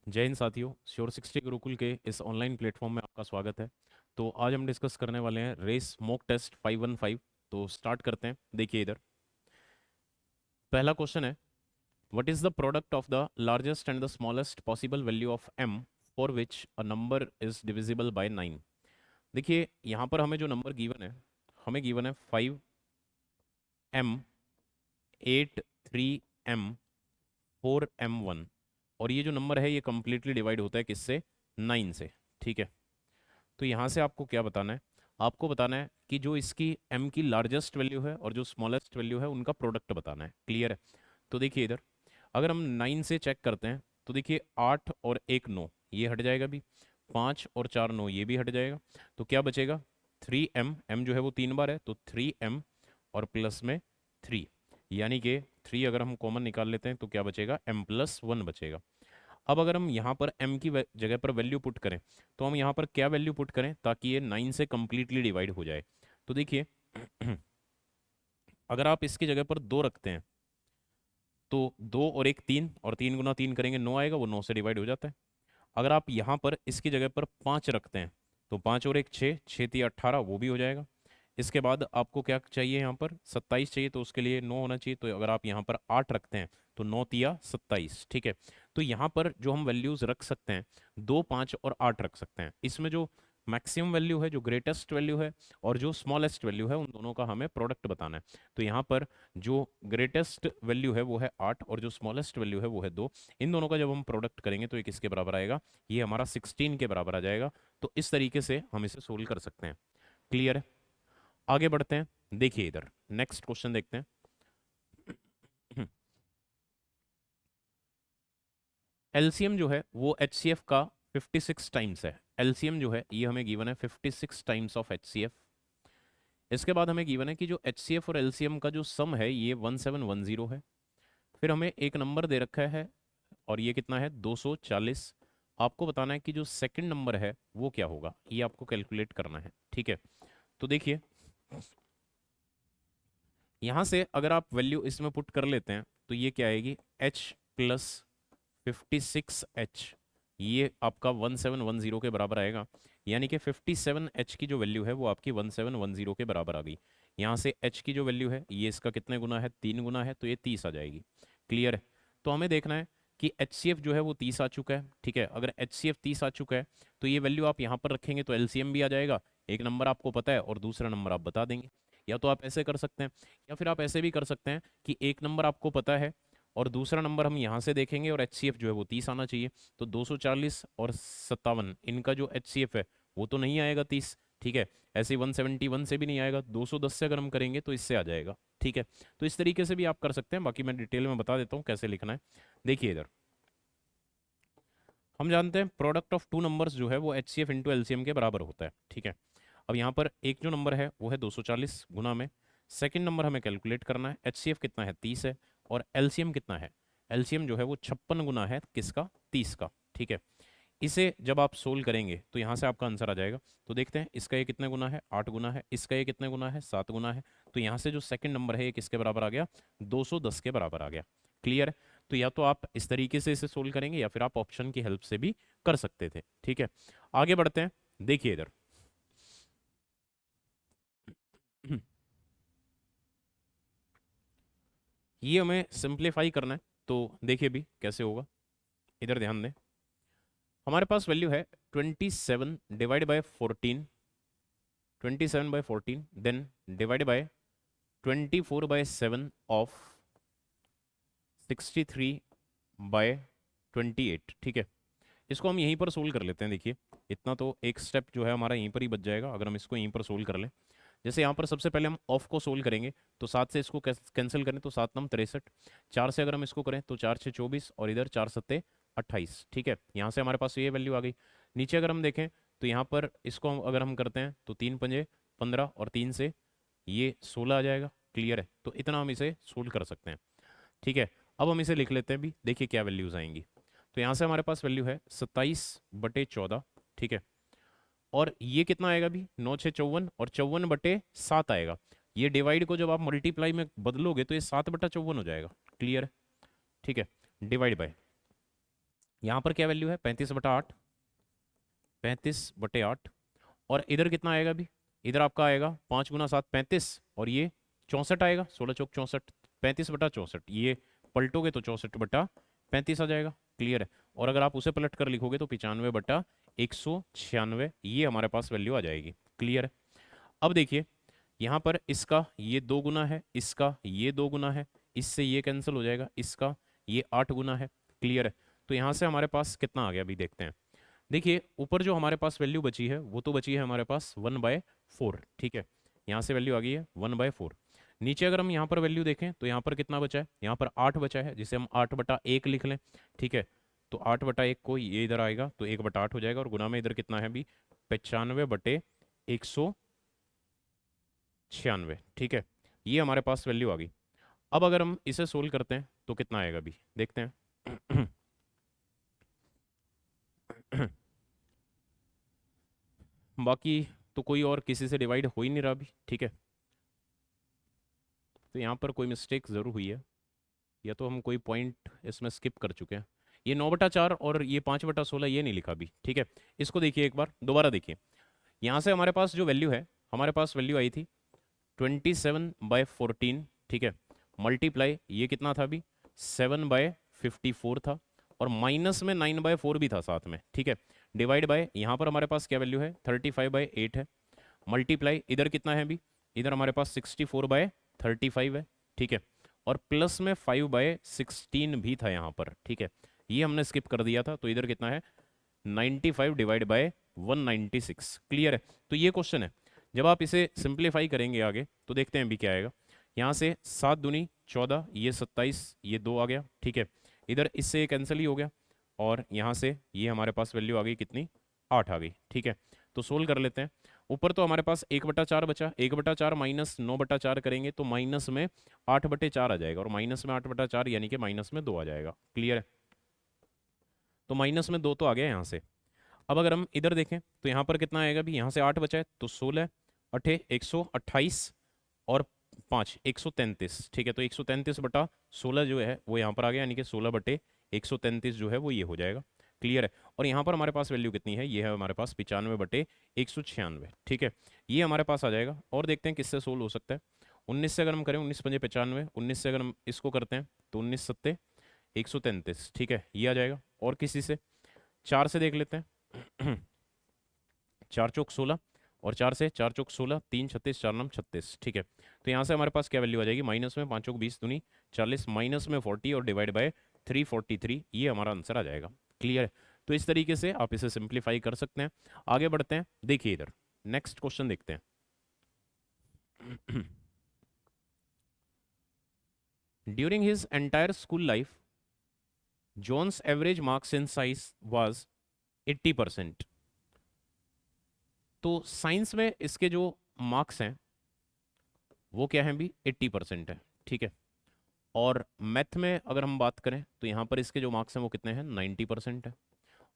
जय हिंद साथियों, श्योर 60 गुरुकुल के इस ऑनलाइन प्लेटफॉर्म में आपका स्वागत है। तो आज हम डिस्कस करने वाले हैं रेस मॉक टेस्ट 515। तो स्टार्ट करते हैं। देखिए इधर पहला क्वेश्चन है, what is the product of the largest and the smallest possible value of m for which a number is divisible by 9। देखिए यहाँ पर हमें जो नंबर गिवन है, हमें गिवन है 5m, 8, 3m, 4m1। और ये जो नंबर है ये कंप्लीटली डिवाइड होता है किससे? 9 से। ठीक है, तो यहाँ से आपको क्या बताना है? आपको बताना है कि जो इसकी m की लार्जेस्ट वैल्यू है और जो स्मॉलेस्ट वैल्यू है उनका प्रोडक्ट बताना है। क्लियर है? तो देखिए इधर अगर हम 9 से चेक करते हैं तो देखिए 8 और 1 9, ये हट जाएगा भी। 5 और 4 9, ये भी हट जाएगा। तो क्या बचेगा? 3m, m जो है वो 3 बार है तो 3m और प्लस में 3, यानी कि 3 अगर हम कॉमन निकाल लेते हैं तो क्या बचेगा? m+1 बचेगा। अब अगर हम यहाँ पर m की जगह पर वैल्यू पुट करें तो हम यहाँ पर क्या वैल्यू पुट करें ताकि ये 9 से कंप्लीटली डिवाइड हो जाए? तो देखिए अगर आप इसकी जगह पर 2 रखते हैं तो 2 और 1 3, और 3 गुना 3 करेंगे 9 आएगा, वो 9 से डिवाइड हो जाता है। अगर आप यहाँ पर इसकी जगह पर 5 रखते हैं तो 5 और 1 6, 6 3 18, वो भी हो जाएगा। इसके बाद आपको क्या चाहिए? यहाँ पर 27 चाहिए तो उसके लिए 9 होना चाहिए। तो अगर आप यहाँ पर 8 रखते हैं तो 9 तिया 27। ठीक है, तो यहाँ पर जो हम वैल्यूज रख सकते हैं 2, 5 और 8 रख सकते हैं। इसमें जो मैक्सिमम वैल्यू है, जो ग्रेटेस्ट वैल्यू है और जो स्मॉलेस्ट वैल्यू है, उन दोनों का हमें प्रोडक्ट बताना है। तो यहाँ पर जो ग्रेटेस्ट वैल्यू है वो है 8 और जो स्मॉलेस्ट वैल्यू है वो है 2। इन दोनों का जब हम प्रोडक्ट करेंगे तो ये किसके बराबर आएगा? ये हमारा 16 के बराबर आ जाएगा। तो इस तरीके से हम इसे सोल्व कर सकते हैं। क्लियर है? आगे बढ़ते हैं। देखिए इधर नेक्स्ट क्वेश्चन देखते हैं। एलसीएम जो है वो एचसीएफ का 56 टाइम्स है। एलसीएम जो है ये हमें गिवन है 56 टाइम्स ऑफ एचसीएफ। इसके बाद हमें गिवन है कि जो एचसीएफ और एलसीएम का जो सम है ये 1710 है। फिर हमें एक नंबर दे रखा है और ये कितना है? 240। आपको बताना है कि जो सेकंड नंबर है वो क्या होगा, ये आपको कैलकुलेट करना है। ठीक है, तो देखिए यहाँ से अगर आप वैल्यू इसमें पुट कर लेते हैं तो ये क्या आएगी? h+56h, ये आपका 1710 के बराबर आएगा। यानी कि 57h की जो वैल्यू है वो आपकी 1710 के बराबर आ गई। यहाँ से h की जो वैल्यू है ये इसका कितने गुना है? 3 गुना है, तो ये 30 आ जाएगी। क्लियर है? तो हमें देखना है कि HCF जो है वो 30 आ चुका है। ठीक है, अगर HCF 30 आ चुका है तो ये वैल्यू आप यहाँ पर रखेंगे तो LCM भी आ जाएगा। एक नंबर आपको पता है और दूसरा नंबर आप बता देंगे। या तो आप ऐसे कर सकते हैं या फिर आप ऐसे भी कर सकते हैं कि एक नंबर आपको पता है और दूसरा नंबर हम यहाँ से देखेंगे और HCF जो है वो 30 आना चाहिए। तो 240 और 57, इनका जो HCF है वो तो नहीं आएगा 30। ठीक है, ऐसे ही 171 से भी नहीं आएगा। 210 से अगर हम करेंगे तो इससे आ जाएगा। ठीक है, तो इस तरीके से भी आप कर सकते हैं। बाकी मैं डिटेल में बता देता हूँ कैसे लिखना है। देखिए इधर हम जानते हैं प्रोडक्ट ऑफ टू नंबर्स जो है वो HCF इंटू LCM के बराबर होता है। ठीक है, अब यहाँ पर एक जो नंबर है वो है 240 गुना में। सेकंड नंबर हमें कैलकुलेट करना है। HCF कितना है? 30 है। और LCM कितना है? LCM जो है वो 56 गुना है किसका? 30 का। ठीक है, इसे जब आप सोल्व करेंगे तो यहाँ से आपका आंसर आ जाएगा। तो देखते हैं इसका ये कितने गुना है? 8 गुना है। इसका ये कितने गुना है? 7 गुना है। तो यहाँ से जो सेकंड नंबर है ये किसके बराबर आ गया? 210 के बराबर आ गया। क्लियर है? तो या तो आप इस तरीके से इसे सोल्व करेंगे या फिर आप ऑप्शन की हेल्प से भी कर सकते थे। ठीक है, आगे बढ़ते हैं। देखिए इधर ये हमें सिंप्लीफाई करना है। तो देखिए भी कैसे होगा, इधर ध्यान दें। हमारे पास वैल्यू है 27/14, 27/14, देन डिवाइड बाय 24/7 ऑफ 63/28। ठीक है, इसको हम यहीं पर सोल्व कर लेते हैं। देखिए इतना तो एक स्टेप जो है हमारा यहीं पर ही बच जाएगा अगर हम इसको यहीं पर सोल्व कर लें। जैसे यहाँ पर सबसे पहले हम ऑफ को सोल्व करेंगे तो 7 से इसको कैंसिल करें तो 7 नम 63। 4 से अगर हम इसको करें तो 4 6 24 और इधर 4 सत्ते 28। ठीक है, यहाँ से हमारे पास ये वैल्यू आ गई। नीचे अगर हम देखें तो यहाँ पर इसको अगर हम करते हैं तो 3 पंजे 15 और 3 से ये 16 आ जाएगा। क्लियर है? तो इतना हम इसे सोल्व कर सकते हैं। ठीक है, अब हम इसे लिख लेते हैं भी। देखिए क्या वैल्यूज आएंगी। तो यहाँ से हमारे पास वैल्यू है 27/14। ठीक है, और ये कितना आएगा भी? 9 6 54 और 54/7 आएगा। ये डिवाइड को जब आप मल्टीप्लाई में बदलोगे तो ये 7/54 हो जाएगा। क्लियर है? ठीक है, डिवाइड बाय यहाँ पर क्या वैल्यू है 35/8, 35/8। और इधर कितना आएगा अभी, इधर आपका आएगा 5 × 7 35, और ये 64 आएगा, 16 × 4 = 64, 35/64, ये पलटोगे तो 64/35 आ जाएगा। क्लियर है। और अगर आप उसे पलट कर लिखोगे तो 95/196, ये हमारे पास वैल्यू आ जाएगी। क्लियर है। अब देखिए यहाँ पर इसका ये 2 गुना है, इसका ये 2 गुना है, इससे ये कैंसिल हो जाएगा, इसका ये 8 गुना है। क्लियर है। तो यहाँ से हमारे पास कितना आ गया अभी देखते हैं। देखिए ऊपर जो हमारे पास वैल्यू बची है वो तो बची है हमारे पास 1/4। ठीक है, यहाँ से वैल्यू आ गई है 1/4। नीचे अगर हम यहाँ पर वैल्यू देखें तो यहाँ पर कितना बचा है, यहाँ पर 8 बचा है, जिसे हम 8/1 लिख लें। ठीक है, तो 8/1 को ये इधर आएगा तो 1/8 हो जाएगा, और गुना में इधर कितना है अभी 95/196। ठीक है, ये हमारे पास वैल्यू आ गई। अब अगर हम इसे सोल्व करते हैं तो कितना आएगा अभी देखते हैं। बाकी तो कोई और किसी से डिवाइड हो ही नहीं रहा अभी। ठीक है, तो यहाँ पर कोई मिस्टेक ज़रूर हुई है, या तो हम कोई पॉइंट इसमें स्किप कर चुके हैं। ये 9/4 और ये 5/16 ये नहीं लिखा अभी। ठीक है, इसको देखिए एक बार दोबारा देखिए। यहाँ से हमारे पास जो वैल्यू है, हमारे पास वैल्यू आई थी 27/14। ठीक है, मल्टीप्लाई ये कितना था अभी 7/54 था, और माइनस में 9/4 भी था साथ में। ठीक है, डिवाइड बाय यहाँ पर हमारे पास क्या वैल्यू है 35/8 है। मल्टीप्लाई इधर कितना है अभी, इधर हमारे पास 64/35 है। ठीक है, और प्लस में 5/16 भी था यहाँ पर। ठीक है, ये हमने स्किप कर दिया था, तो इधर कितना है 95 डिवाइड बाय 196। क्लियर है। तो ये क्वेश्चन है, जब आप इसे सिंप्लीफाई करेंगे आगे तो देखते हैं अभी क्या आएगा। यहाँ से 7 दूनी 14, ये 27, ये 2 आ गया। ठीक है, इधर इससे ये कैंसिल ही हो गया, और यहाँ से ये हमारे पास वैल्यू आ गई कितनी 8 आ गई। ठीक है, तो सोल्व कर लेते हैं। ऊपर तो हमारे पास 1/4 बचा, 1/4 माइनस 9/4 करेंगे तो माइनस में 8/4 आ जाएगा, और माइनस में 8/4 यानी कि माइनस में 2 आ जाएगा। क्लियर है। तो माइनस में 2 तो आ गया यहाँ से। अब अगर हम इधर देखें तो यहाँ पर कितना आएगा भी, यहाँ से 8 बचा है तो 16 अठे 128, और 5 133। ठीक है, तो 133/16 जो है वो यहाँ पर आ गया, यानी कि 16/133 जो है वो ये हो जाएगा। क्लियर है। और यहाँ पर हमारे पास वैल्यू कितनी है, ये है हमारे पास 95/196। ठीक है, ये हमारे पास आ जाएगा। और देखते हैं किससे सोल्व हो सकता है। 19 से अगर हम करें, 19×5 = 95, 19 से अगर हम इसको करते हैं तो 19×7 = 133। ठीक है, ये आ जाएगा। और किसी से 4 से देख लेते हैं। 4×4 = 16, और 4 से 4×4 = 16, 3 36, 4 9 36। ठीक है, तो यहाँ से हमारे पास क्या वैल्यू आ जाएगी, माइनस में 5×20 दूनी 40, माइनस में 40, और डिवाइड बाय 343, ये हमारा आंसर आ जाएगा। क्लियर है। तो इस तरीके से आप इसे सिंप्लीफाई कर सकते हैं। आगे बढ़ते हैं, देखिए इधर नेक्स्ट क्वेश्चन देखते हैं। During his entire school life John's average marks in science was 80%। तो साइंस में इसके जो मार्क्स हैं वो क्या हैं भी 80% है। ठीक है, और मैथ में अगर हम बात करें तो यहाँ पर इसके जो मार्क्स हैं वो कितने हैं 90% है,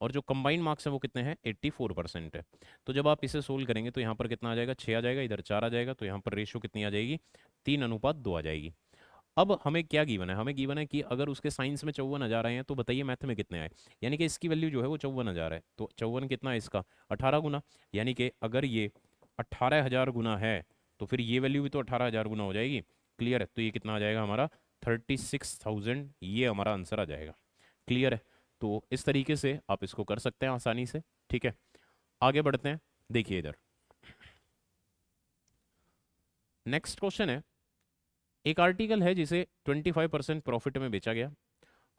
और जो कंबाइंड मार्क्स हैं वो कितने हैं 84% है। तो जब आप इसे सोल्व करेंगे तो यहाँ पर कितना आ जाएगा 6 आ जाएगा, इधर 4 आ जाएगा, तो यहाँ पर रेशियो कितनी आ जाएगी 3:2 आ जाएगी। अब हमें क्या गिवन है, हमें गिवन है कि अगर उसके साइंस में 54,000 आए हैं तो बताइए मैथ में कितने आए। यानी कि इसकी वैल्यू जो है वो 54,000 है, तो 54 कितना है इसका 18 गुना। यानी कि अगर ये 18,000 गुना है तो फिर ये वैल्यू भी तो 18,000 गुना हो जाएगी। क्लियर है। तो ये कितना आ जाएगा हमारा 36,000, ये हमारा आंसर आ जाएगा। क्लियर है। तो इस तरीके से आप इसको कर सकते हैं आसानी से। ठीक है, आगे बढ़ते हैं। देखिए इधर नेक्स्ट क्वेश्चन है, एक आर्टिकल है जिसे 25% प्रॉफिट में बेचा गया।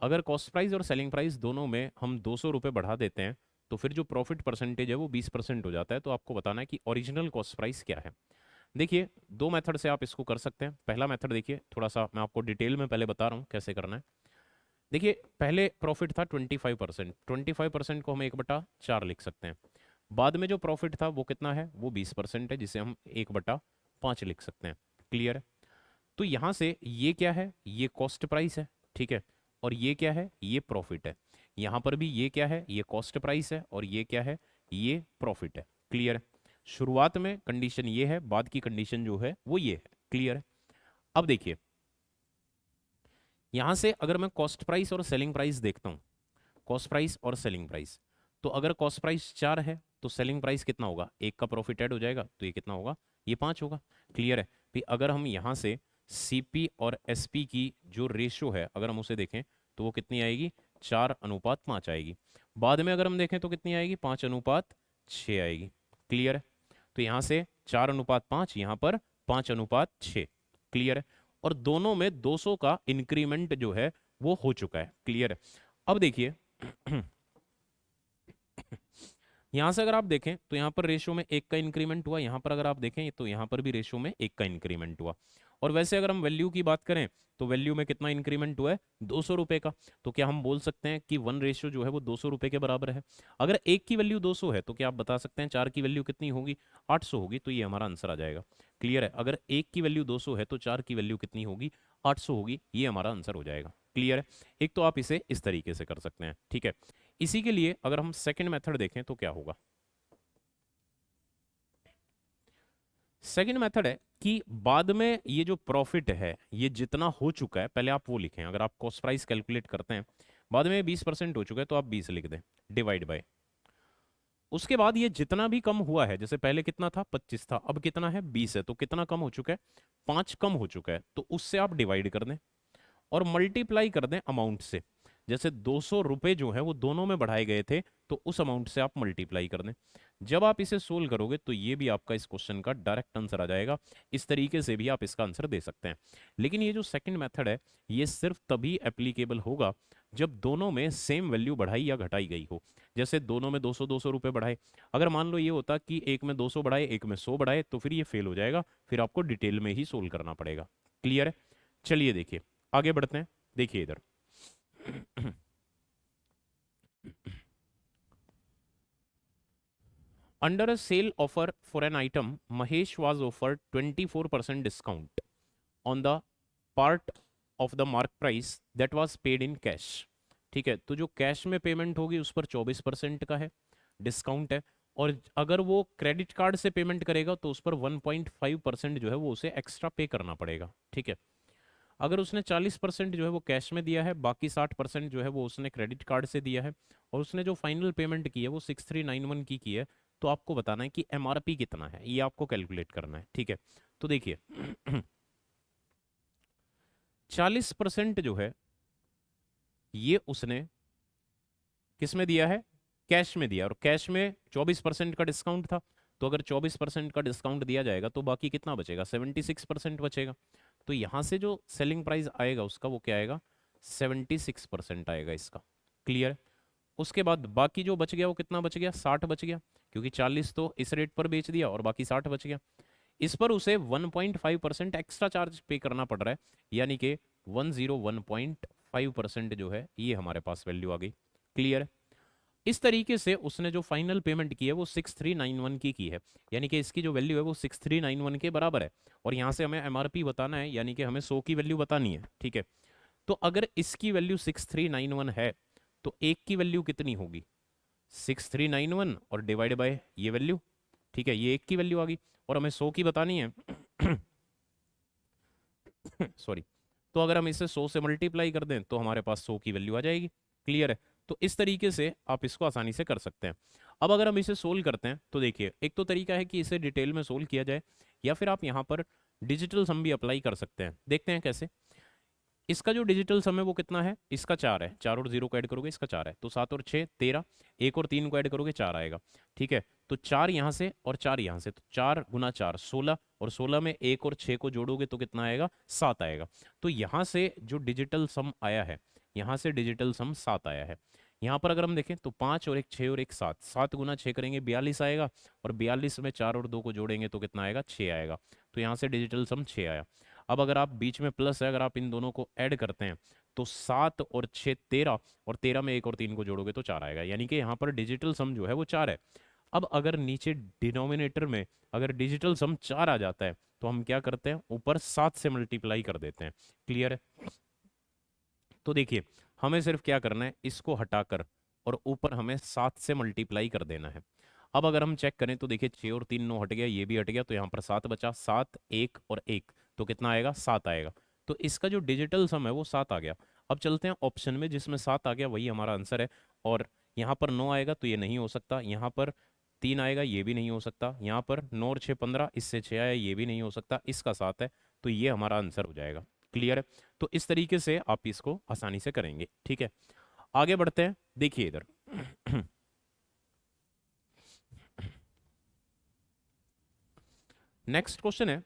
अगर कॉस्ट प्राइस और सेलिंग प्राइस दोनों में हम 200 रुपये बढ़ा देते हैं तो फिर जो प्रॉफिट परसेंटेज है वो 20% हो जाता है। तो आपको बताना है कि ओरिजिनल कॉस्ट प्राइस क्या है। देखिए दो मेथड से आप इसको कर सकते हैं। पहला मेथड देखिए, थोड़ा सा मैं आपको डिटेल में पहले बता रहा हूँ कैसे करना है। देखिए पहले प्रॉफिट था 25%, 25% को हम 1/4 लिख सकते हैं। बाद में जो प्रॉफिट था वो कितना है, वो 20% है, जिसे हम 1/5 लिख सकते हैं। क्लियर है। तो यहाँ से ये क्या है, ये कॉस्ट प्राइस है। ठीक है, और ये क्या है, ये प्रॉफिट है। यहाँ पर भी ये क्या है, ये कॉस्ट प्राइस है, और ये क्या है, ये प्रॉफिट है। क्लियर है। शुरुआत में कंडीशन ये है, बाद की कंडीशन जो है वो ये है। क्लियर है। अब देखिए यहां से अगर मैं कॉस्ट प्राइस और सेलिंग प्राइस देखता हूं कॉस्ट प्राइस और सेलिंग प्राइस। तो अगर कॉस्ट प्राइस 4 है तो सेलिंग प्राइस कितना होगा, एक का प्रॉफिट ऐड हो जाएगा तो ये कितना होगा, ये 5 होगा। क्लियर है। फिर अगर हम यहाँ से सीपी और एसपी की जो रेशो है अगर हम उसे देखें तो वो कितनी आएगी, 4:5 आएगी। बाद में अगर हम देखें तो कितनी आएगी, 5:6 आएगी। क्लियर है। तो यहाँ से 4:5, यहाँ पर 5:6। क्लियर है। और दोनों में 200 का इंक्रीमेंट जो है वो हो चुका है। क्लियर है। अब देखिए यहां से अगर आप देखें तो यहाँ पर रेशो में 1 का इंक्रीमेंट हुआ, यहाँ पर अगर आप देखें तो यहाँ पर भी रेशो में 1 का इंक्रीमेंट हुआ। और वैसे अगर हम वैल्यू की बात करें तो वैल्यू में कितना इंक्रीमेंट हुआ है, 200 रुपए का। तो क्या हम बोल सकते हैं कि 1 रेशो जो है वो 200 रुपए के बराबर है। अगर 1 की वैल्यू 200 है तो क्या आप बता सकते हैं 4 की वैल्यू कितनी होगी, 800 होगी। तो ये हमारा आंसर आ जाएगा। क्लियर है। अगर 1 की वैल्यू 200 है तो 4 की वैल्यू कितनी होगी, 800 होगी। ये हमारा आंसर हो जाएगा। क्लियर है। एक तो आप इसे इस तरीके से कर सकते हैं। ठीक है। इसी के लिए अगर हम सेकंड मेथड देखें तो क्या होगा, सेकंड मेथड है कि बाद में ये जो प्रॉफिट है ये जितना हो चुका है, पहले आप वो लिखें। अगर आप कॉस्ट प्राइस कैलकुलेट करते हैं बाद में 20% हो चुका है तो आप 20 लिख दें, डिवाइड बाय। उसके बाद ये जितना भी कम हुआ है, जैसे पहले कितना था 25 था, अब कितना है 20 है, तो कितना कम हो चुका है, 5 कम हो चुका है। तो उससे आप डिवाइड कर दें और मल्टीप्लाई कर दें अमाउंट से। जैसे 200 रुपए जो है वो दोनों में बढ़ाए गए थे तो उस अमाउंट से आप मल्टीप्लाई कर दें। जब आप इसे सोल्व करोगे तो ये भी आपका इस क्वेश्चन का डायरेक्ट आंसर आ जाएगा। इस तरीके से भी आप इसका आंसर दे सकते हैं। लेकिन ये जो सेकंड मेथड है ये सिर्फ तभी एप्लीकेबल होगा जब दोनों में सेम वैल्यू बढ़ाई या घटाई गई हो। जैसे दोनों में 200 रुपए बढ़ाए, अगर मान लो ये होता कि एक में 200 बढ़ाए एक में 100 बढ़ाए तो फिर ये फेल हो जाएगा, फिर आपको डिटेल में ही सोल्व करना पड़ेगा। क्लियर है। चलिए देखिए आगे बढ़ते हैं। देखिए इधर under a sale offer for an item, Mahesh was offered 24% discount on the part of the mark price that was paid in cash। ठीक है। तो जो कैश में पेमेंट होगी उस पर 24% का है डिस्काउंट है। और अगर वो क्रेडिट कार्ड से पेमेंट करेगा तो उस पर 1.5% जो है वो उसे एक्स्ट्रा पे करना पड़ेगा। ठीक है। अगर उसने 40% जो है वो कैश में दिया है, बाकी 60% जो है वो उसने क्रेडिट कार्ड से दिया है, और उसने जो फाइनल पेमेंट की है वो 6391 की है, तो आपको बताना है कि एमआरपी कितना है, ये आपको कैलकुलेट करना है। ठीक है। तो देखिए 40% जो है ये उसने किस में दिया है, कैश में दिया, और कैश में 24% का डिस्काउंट था। तो अगर 24% का डिस्काउंट दिया जाएगा तो बाकी कितना बचेगा, 76% बचेगा। तो यहां से जो सेलिंग प्राइस आएगा उसका वो क्या आएगा, 76% आएगा इसका। क्लियर है। उसके बाद बाकी जो बच गया वो कितना बच गया, 60 बच गया, क्योंकि 40 तो इस रेट पर बेच दिया और बाकी 60 बच गया। इस पर उसे 1.5% एक्स्ट्रा चार्ज पे करना पड़ रहा है, यानी कि 101.5% जो है ये हमारे पास वैल्यू आ गई। क्लियर है। इस तरीके से उसने जो फाइनल पेमेंट की है वो 6391 की है, यानी कि इसकी जो वैल्यू है वो 6391 के बराबर है। और यहाँ से हमें एमआरपी बताना है, यानी कि हमें 100 की वैल्यू बतानी है। ठीक है। तो अगर इसकी वैल्यू 6391 है तो एक की वैल्यू कितनी होगी, 6391 और डिवाइड बाय ये वैल्यू। ठीक है। ये एक की वैल्यू आ गई और हमें 100 की बतानी है सॉरी। तो अगर हम इसे 100 से मल्टीप्लाई कर दें तो हमारे पास 100 की वैल्यू आ जाएगी। क्लियर है। तो इस तरीके से आप इसको आसानी से कर सकते हैं। अब अगर हम इसे सोल्व करते हैं तो देखिए एक तो तरीका है कि इसे डिटेल में सोल्व किया जाए, या फिर आप यहाँ पर डिजिटल सम भी अप्लाई कर सकते हैं। देखते हैं कैसे। इसका जो डिजिटल सम है वो कितना है, इसका 4 है, 4 और 0 को ऐड करोगे इसका 4 है, तो 7 और 6 13, 1 और 3 को ऐड करोगे 4 आएगा। ठीक है। तो 4 यहाँ से और 4 यहाँ से, तो 4 गुना 4 16, और 16 में 1 और 6 को जोड़ोगे तो कितना आएगा, 7 आएगा। तो यहाँ से जो डिजिटल सम आया है, यहाँ से डिजिटल सम 7 आया है। यहाँ पर अगर हम देखें तो 5 और 1 6 और 1 7, 7 गुना 6 करेंगे 42 आएगा, और 42 में 4 और 2 को जोड़ेंगे तो कितना आएगा, 6 आएगा। तो यहाँ से डिजिटल सम 6 आया। अब अगर आप बीच में प्लस है, अगर आप इन दोनों को ऐड करते हैं तो 7 और 6 13, और 13 में 1 और 3 को जोड़ोगे तो 4 आएगा, यानी कि यहाँ पर डिजिटल सम जो है वो 4 है। अब अगर नीचे डिनोमिनेटर में अगर डिजिटल सम 4 आ जाता है तो हम क्या करते हैं, ऊपर 7 से मल्टीप्लाई कर देते हैं। क्लियर है। तो देखिए हमें सिर्फ क्या करना है, इसको हटाकर और ऊपर हमें 7 से मल्टीप्लाई कर देना है। अब अगर हम चेक करें तो देखिए 6 और 3 9 हट गया, ये भी हट गया, तो यहाँ पर 7 बचा, 7 1 और 1, तो कितना आएगा, 7 आएगा। तो इसका जो डिजिटल सम है वो 7 आ गया। अब चलते हैं ऑप्शन में, जिसमें 7 आ गया वही हमारा आंसर है। और यहाँ पर 9 आएगा तो ये नहीं हो सकता, यहाँ पर 3 आएगा ये भी नहीं हो सकता, यहाँ पर 9 और 6 15, इससे 6 आया ये भी नहीं हो सकता, इसका 7 है, तो ये हमारा आंसर हो जाएगा। क्लियर है? तो इस तरीके से आप इसको आसानी से करेंगे। ठीक है, आगे बढ़ते हैं। देखिए इधर नेक्स्ट क्वेश्चन है,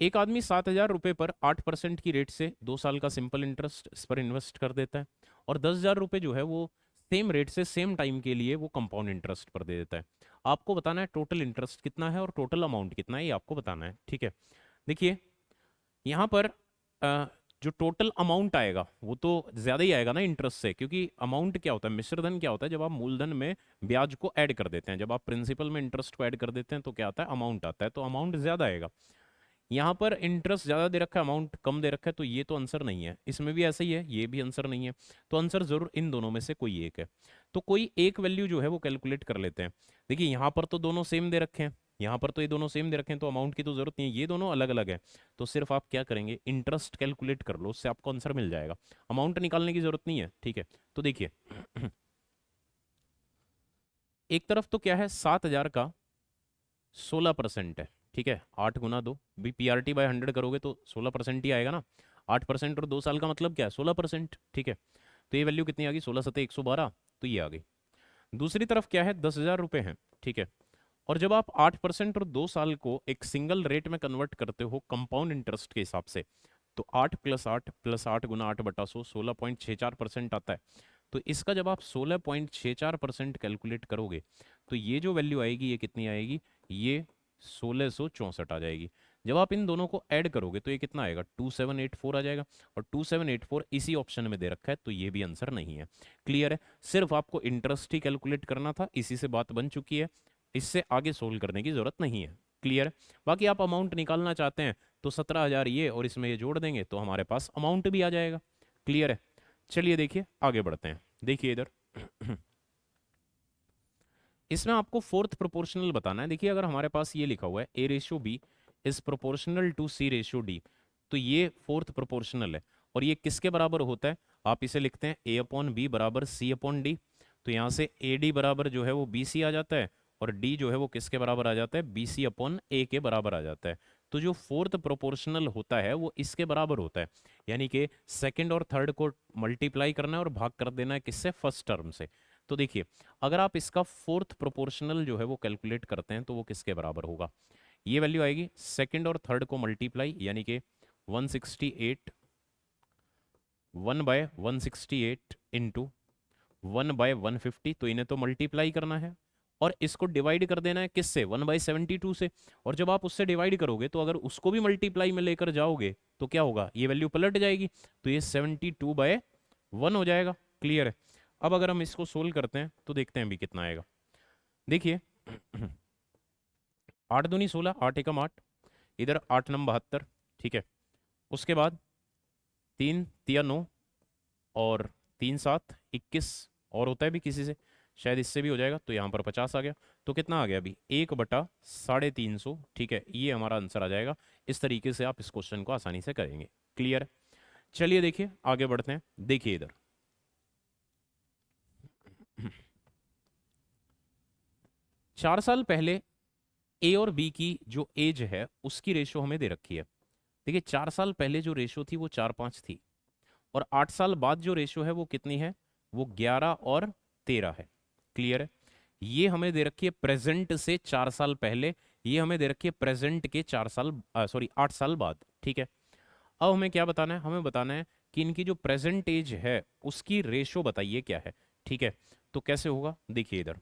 एक आदमी 7,000 रुपये पर 8% की रेट से 2 साल का सिंपल इंटरेस्ट इस पर इन्वेस्ट कर देता है, और 10,000 रुपये जो है वो सेम रेट से सेम टाइम के लिए वो कंपाउंड इंटरेस्ट पर दे देता है। आपको बताना है टोटल इंटरेस्ट कितना है और टोटल अमाउंट कितना है, ये आपको बताना है। ठीक है, देखिए यहाँ पर जो टोटल अमाउंट आएगा वो तो ज़्यादा ही आएगा ना इंटरेस्ट से, क्योंकि अमाउंट क्या होता है, मिश्रधन क्या होता है, जब आप मूलधन में ब्याज को ऐड कर देते हैं, जब आप प्रिंसिपल में इंटरेस्ट को ऐड कर देते हैं तो क्या आता है, अमाउंट आता है, तो अमाउंट ज़्यादा आएगा। यहाँ पर इंटरेस्ट ज़्यादा दे रखा है, अमाउंट कम दे रखा है, तो ये तो आंसर नहीं है। इसमें भी ऐसा ही है, ये भी आंसर नहीं है, तो आंसर जरूर इन दोनों में से कोई एक है। तो कोई एक वैल्यू जो है वो कैलकुलेट कर लेते हैं। देखिए यहाँ पर तो दोनों सेम दे रखे हैं, यहाँ पर तो ये दोनों सेम दे रखे हैं, तो अमाउंट की तो जरूरत नहीं है, ये दोनों अलग अलग है। तो सिर्फ आप क्या करेंगे, इंटरेस्ट कैलकुलेट कर लो, उससे आपको आंसर मिल जाएगा, अमाउंट निकालने की जरूरत नहीं है। ठीक है, तो देखिए एक तरफ तो क्या है, 7,000 का 16% है। ठीक है, 8 × 2 भी PRT/100 करोगे तो 16% ही आएगा ना। 8% और 2 साल का मतलब क्या है, 16%। ठीक है, तो ये वैल्यू कितनी आ गई, 16×7=112, तो ये आ गई। दूसरी तरफ क्या है, 10,000 रुपये हैं। ठीक है, और जब आप 8% और 2 साल को एक सिंगल रेट में कन्वर्ट करते हो कंपाउंड इंटरेस्ट के हिसाब से, तो 8 + 8 + 8 × 8/100 16.64% आता है। तो इसका जब आप 16.64% कैलकुलेट करोगे तो ये जो वैल्यू आएगी ये कितनी आएगी, ये 1664 आ जाएगी। जब आप इन दोनों को ऐड करोगे तो ये कितना आएगा, 2784 आ जाएगा, और 2784 इसी ऑप्शन में दे रखा है, तो ये भी आंसर नहीं है। क्लियर है? सिर्फ आपको इंटरेस्ट ही कैलकुलेट करना था, इसी से बात बन चुकी है, इससे आगे सोल्व करने की जरूरत नहीं है। क्लियर है? बाकी आप अमाउंट निकालना चाहते हैं तो 17,000 ये और इसमें ये जोड़ देंगे तो हमारे पास अमाउंट भी आ जाएगा। क्लियर है? चलिए देखिए आगे बढ़ते हैं। देखिए इधर इसमें आपको फोर्थ प्रोपोर्शनल बताना है। देखिए अगर हमारे पास ये लिखा हुआ है A/B is proportional to C/D, तो ये फोर्थ प्रोपोर्शनल है, और ये किसके बराबर होता है, आप इसे लिखते हैं A/B = C/D। तो यहाँ से AD बराबर जो है वो BC आ जाता है, और D जो है वो किसके बराबर आ जाता है, BC/A के बराबर आ जाता है। तो जो फोर्थ प्रोपोर्शनल होता है वो इसके बराबर होता है, यानी कि सेकंड और थर्ड को मल्टीप्लाई करना है और भाग कर देना है किससे, फर्स्ट टर्म से। तो देखिए अगर आप इसका फोर्थ प्रोपोर्शनल जो है वो कैलकुलेट करते हैं तो वो किसके बराबर होगा, ये वैल्यू आएगी सेकंड और थर्ड को मल्टीप्लाई, यानी कि 168 1/168 इंटू 1/150, तो इन्हें तो मल्टीप्लाई करना है, और इसको डिवाइड कर देना है किससे, 1/72 से। और जब आप उससे डिवाइड करोगे तो अगर उसको भी मल्टीप्लाई में लेकर जाओगे तो क्या होगा, ये वैल्यू पलट जाएगी, तो ये 72/1 हो जाएगा। क्लियर है? अब अगर हम इसको सोल्व करते हैं तो देखते हैं अभी कितना आएगा। देखिए 8 दूनी 16, 8 एकम 8, इधर 8 नम 72। ठीक है, उसके बाद 3 तिया 9, और 3 7 21, और होता है भी किसी से, शायद इससे भी हो जाएगा, तो यहाँ पर 50 आ गया। तो कितना आ गया अभी, 1/350। ठीक है, ये हमारा आंसर आ जाएगा। इस तरीके से आप इस क्वेश्चन को आसानी से करेंगे। क्लियर है? चलिए देखिए आगे बढ़ते हैं। देखिए इधर 4 साल पहले A और B की जो एज है उसकी रेशो हमें दे रखी है। देखिए 4 साल पहले जो रेशो थी वो 4:5 थी, और 8 साल बाद जो रेशो है वो कितनी है, वो 11 और 13 है। क्लियर है? ये हमें दे रखी है प्रेजेंट से 4 साल पहले, ये हमें दे रखी है प्रेजेंट के 4 साल, सॉरी 8 साल बाद। ठीक है, अब हमें क्या बताना है, हमें बताना है कि इनकी जो प्रेजेंट एज है उसकी रेशो बताइए क्या है। ठीक है, तो कैसे होगा, देखिए इधर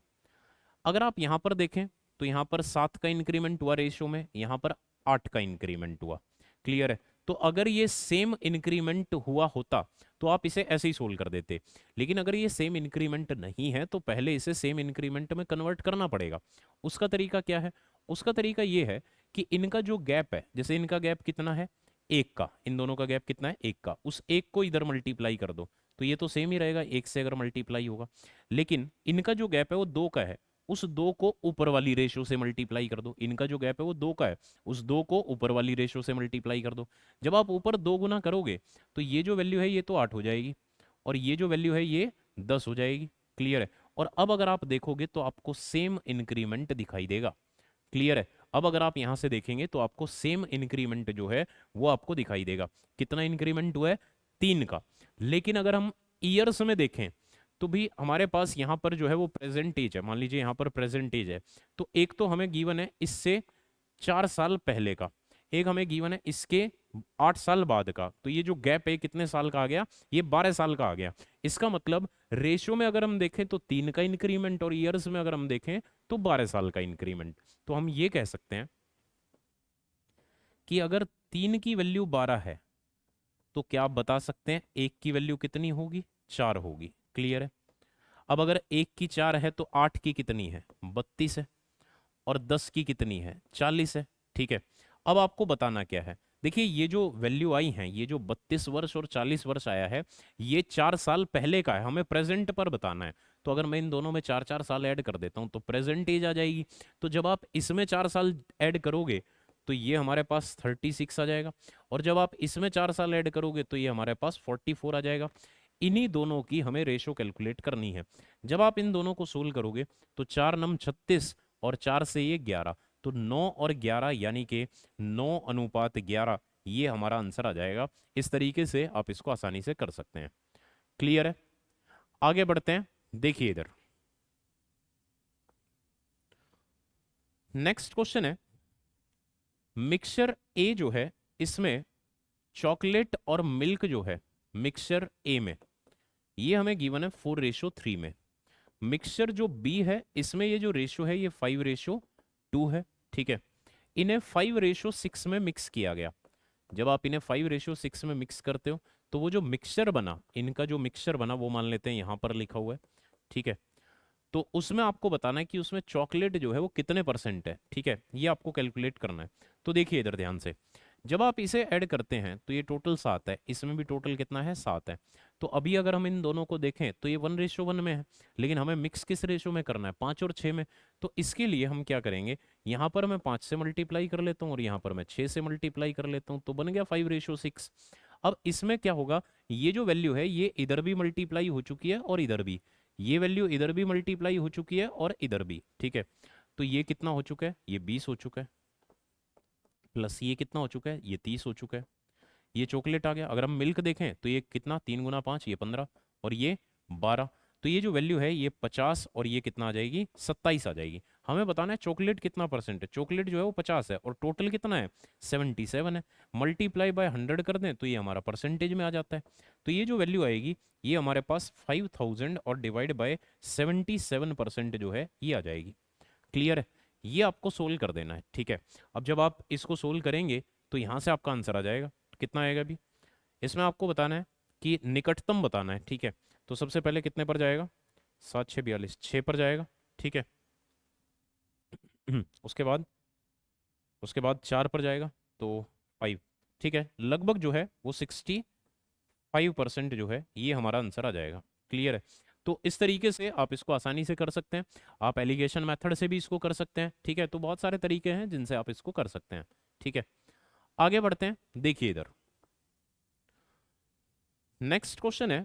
अगर आप यहाँ पर देखें तो यहाँ पर 7 का इंक्रीमेंट हुआ रेशो में, यहाँ पर 8 का इंक्रीमेंट हुआ। क्लियर है? तो अगर ये सेम इंक्रीमेंट हुआ होता तो आप इसे ऐसे ही सोल्व कर देते, लेकिन अगर ये सेम इंक्रीमेंट नहीं है तो पहले इसे सेम इंक्रीमेंट में कन्वर्ट करना पड़ेगा। उसका तरीका क्या है, उसका तरीका ये है कि इनका जो गैप है, जैसे इनका गैप कितना है, 1 का, इन दोनों का गैप कितना है, 1 का, उस 1 को इधर मल्टीप्लाई कर दो तो ये तो सेम ही रहेगा, 1 से अगर मल्टीप्लाई होगा। लेकिन इनका जो गैप है वो 2 का है, उस दो को ऊपर वाली रेशो से मल्टीप्लाई कर दो। इनका जो गैप है वो दो का है, उस दो को ऊपर वाली रेशो से मल्टीप्लाई कर दो। जब आप ऊपर दो गुना करोगे तो ये जो वैल्यू है ये तो 8 हो जाएगी, और ये जो वैल्यू है ये 10 हो जाएगी। क्लियर है? और अब अगर आप देखोगे तो आपको सेम इंक्रीमेंट दिखाई देगा। क्लियर है? अब अगर आप यहां से देखेंगे तो आपको सेम इंक्रीमेंट जो है वो आपको दिखाई देगा। कितना इंक्रीमेंट हुआ है? 3 का। लेकिन अगर हम ईयर्स में देखें तो भी हमारे पास यहाँ पर जो है वो प्रेजेंट एज है। मान लीजिए यहाँ पर प्रेजेंट एज है, तो एक तो हमें गिवन है इससे 4 साल पहले का, एक हमें गिवन है इसके 8 साल बाद का। तो ये जो गैप है कितने साल का आ गया? ये 12 साल का आ गया। इसका मतलब रेशियो में अगर हम देखें तो 3 का इंक्रीमेंट, और ईयर्स में अगर हम देखें तो 12 साल का इंक्रीमेंट। तो हम ये कह सकते हैं कि अगर 3 की वैल्यू 12 है तो क्या आप बता सकते हैं एक की वैल्यू कितनी होगी? 4 होगी। क्लियर है? अब अगर एक की 4 है तो 8 की कितनी है? 32 है। और 10 की कितनी है? 40 है। ठीक है, अब आपको बताना क्या है? देखिए ये जो वैल्यू आई है, ये जो 32 वर्ष और 40 वर्ष आया है, ये 4 साल पहले का है, हमें प्रेजेंट पर बताना है। तो अगर मैं इन दोनों में 4 4 साल ऐड कर देता हूं तो प्रेजेंट एज आ जाएगी। तो जब आप इसमें 4 साल ऐड करोगे तो ये हमारे पास 36 आ जाएगा, और जब आप इसमें 4 साल ऐड करोगे तो ये हमारे पास 44 आ जाएगा। इन्हीं दोनों की हमें रेशो कैलकुलेट करनी है। जब आप इन दोनों को सोल्व करोगे तो 4 9 36 और 4 से ये 11, तो 9 और 11 यानी कि 9:11 ये हमारा आंसर आ जाएगा। इस तरीके से आप इसको आसानी से कर सकते हैं। क्लियर है? आगे बढ़ते हैं। देखिए इधर नेक्स्ट क्वेश्चन है, मिक्सचर ए जो है इसमें चॉकलेट और मिल्क जो है मिक्सचर ए में, ये हमें गिवन है 4:3 में। मिक्सचर जो बी है इसमें ये जो रेशो है ये 5:2 है। ठीक है, इन्हें 5:6 में मिक्स किया गया। जब आप इन्हें 5:6 में मिक्स करते हो तो वो जो मिक्सचर बना, इनका जो मिक्सचर बना वो मान लेते हैं यहाँ पर लिखा हुआ है। ठीक है, तो उसमें आपको बताना है कि उसमें चॉकलेट जो है वो कितने परसेंट है। ठीक है, ये आपको कैलकुलेट करना है। तो देखिए इधर ध्यान से, जब आप इसे ऐड करते हैं तो ये टोटल 7 है, इसमें भी टोटल कितना है? 7 है। तो अभी अगर हम इन दोनों को देखें तो ये 1:1 में है, लेकिन हमें मिक्स किस रेशो में करना है? 5 और 6 में। तो इसके लिए हम क्या करेंगे, यहाँ पर मैं 5 से मल्टीप्लाई कर लेता हूँ और यहाँ पर मैं 6 से मल्टीप्लाई कर लेता हूँ, तो बन गया 5:6। अब इसमें क्या होगा, ये जो वैल्यू है ये इधर भी मल्टीप्लाई हो चुकी है और इधर भी, ये वैल्यू इधर भी मल्टीप्लाई हो चुकी है और इधर भी। ठीक है, तो ये कितना हो चुका है? ये 20 हो चुका है, प्लस ये कितना हो चुका है? ये 30 हो चुका है। ये चॉकलेट आ गया। अगर हम मिल्क देखें तो ये कितना? 3 × 5 ये 15 और ये 12। तो ये जो वैल्यू है ये 50 और ये कितना आ जाएगी? 27 आ जाएगी। हमें बताना है चॉकलेट कितना परसेंट है। चॉकलेट जो है वो 50 है और टोटल कितना है? 77 है। मल्टीप्लाई बाय 100 कर दें तो ये हमारा परसेंटेज में आ जाता है। तो ये जो वैल्यू आएगी ये हमारे पास 5000 और डिवाइड बाय 77% जो है ये आ जाएगी। क्लियर है? ये आपको सोल्व कर देना है। ठीक है, अब जब आप इसको सोल्व करेंगे तो यहाँ से आपका आंसर आ जाएगा। कितना आएगा अभी? इसमें आपको बताना है कि निकटतम बताना है। ठीक है, तो सबसे पहले कितने पर जाएगा? 7 6 42, 6 पर जाएगा। ठीक है, उसके बाद 4 पर जाएगा तो 5। ठीक है, लगभग जो है वो 65% जो है ये हमारा आंसर आ जाएगा। क्लियर है? तो इस तरीके से आप इसको आसानी से कर सकते हैं। आप एलिगेशन मेथड से भी इसको कर सकते हैं। ठीक है, तो बहुत सारे तरीके हैं जिनसे आप इसको कर सकते हैं। ठीक है, आगे बढ़ते हैं। देखिए इधर नेक्स्ट क्वेश्चन है,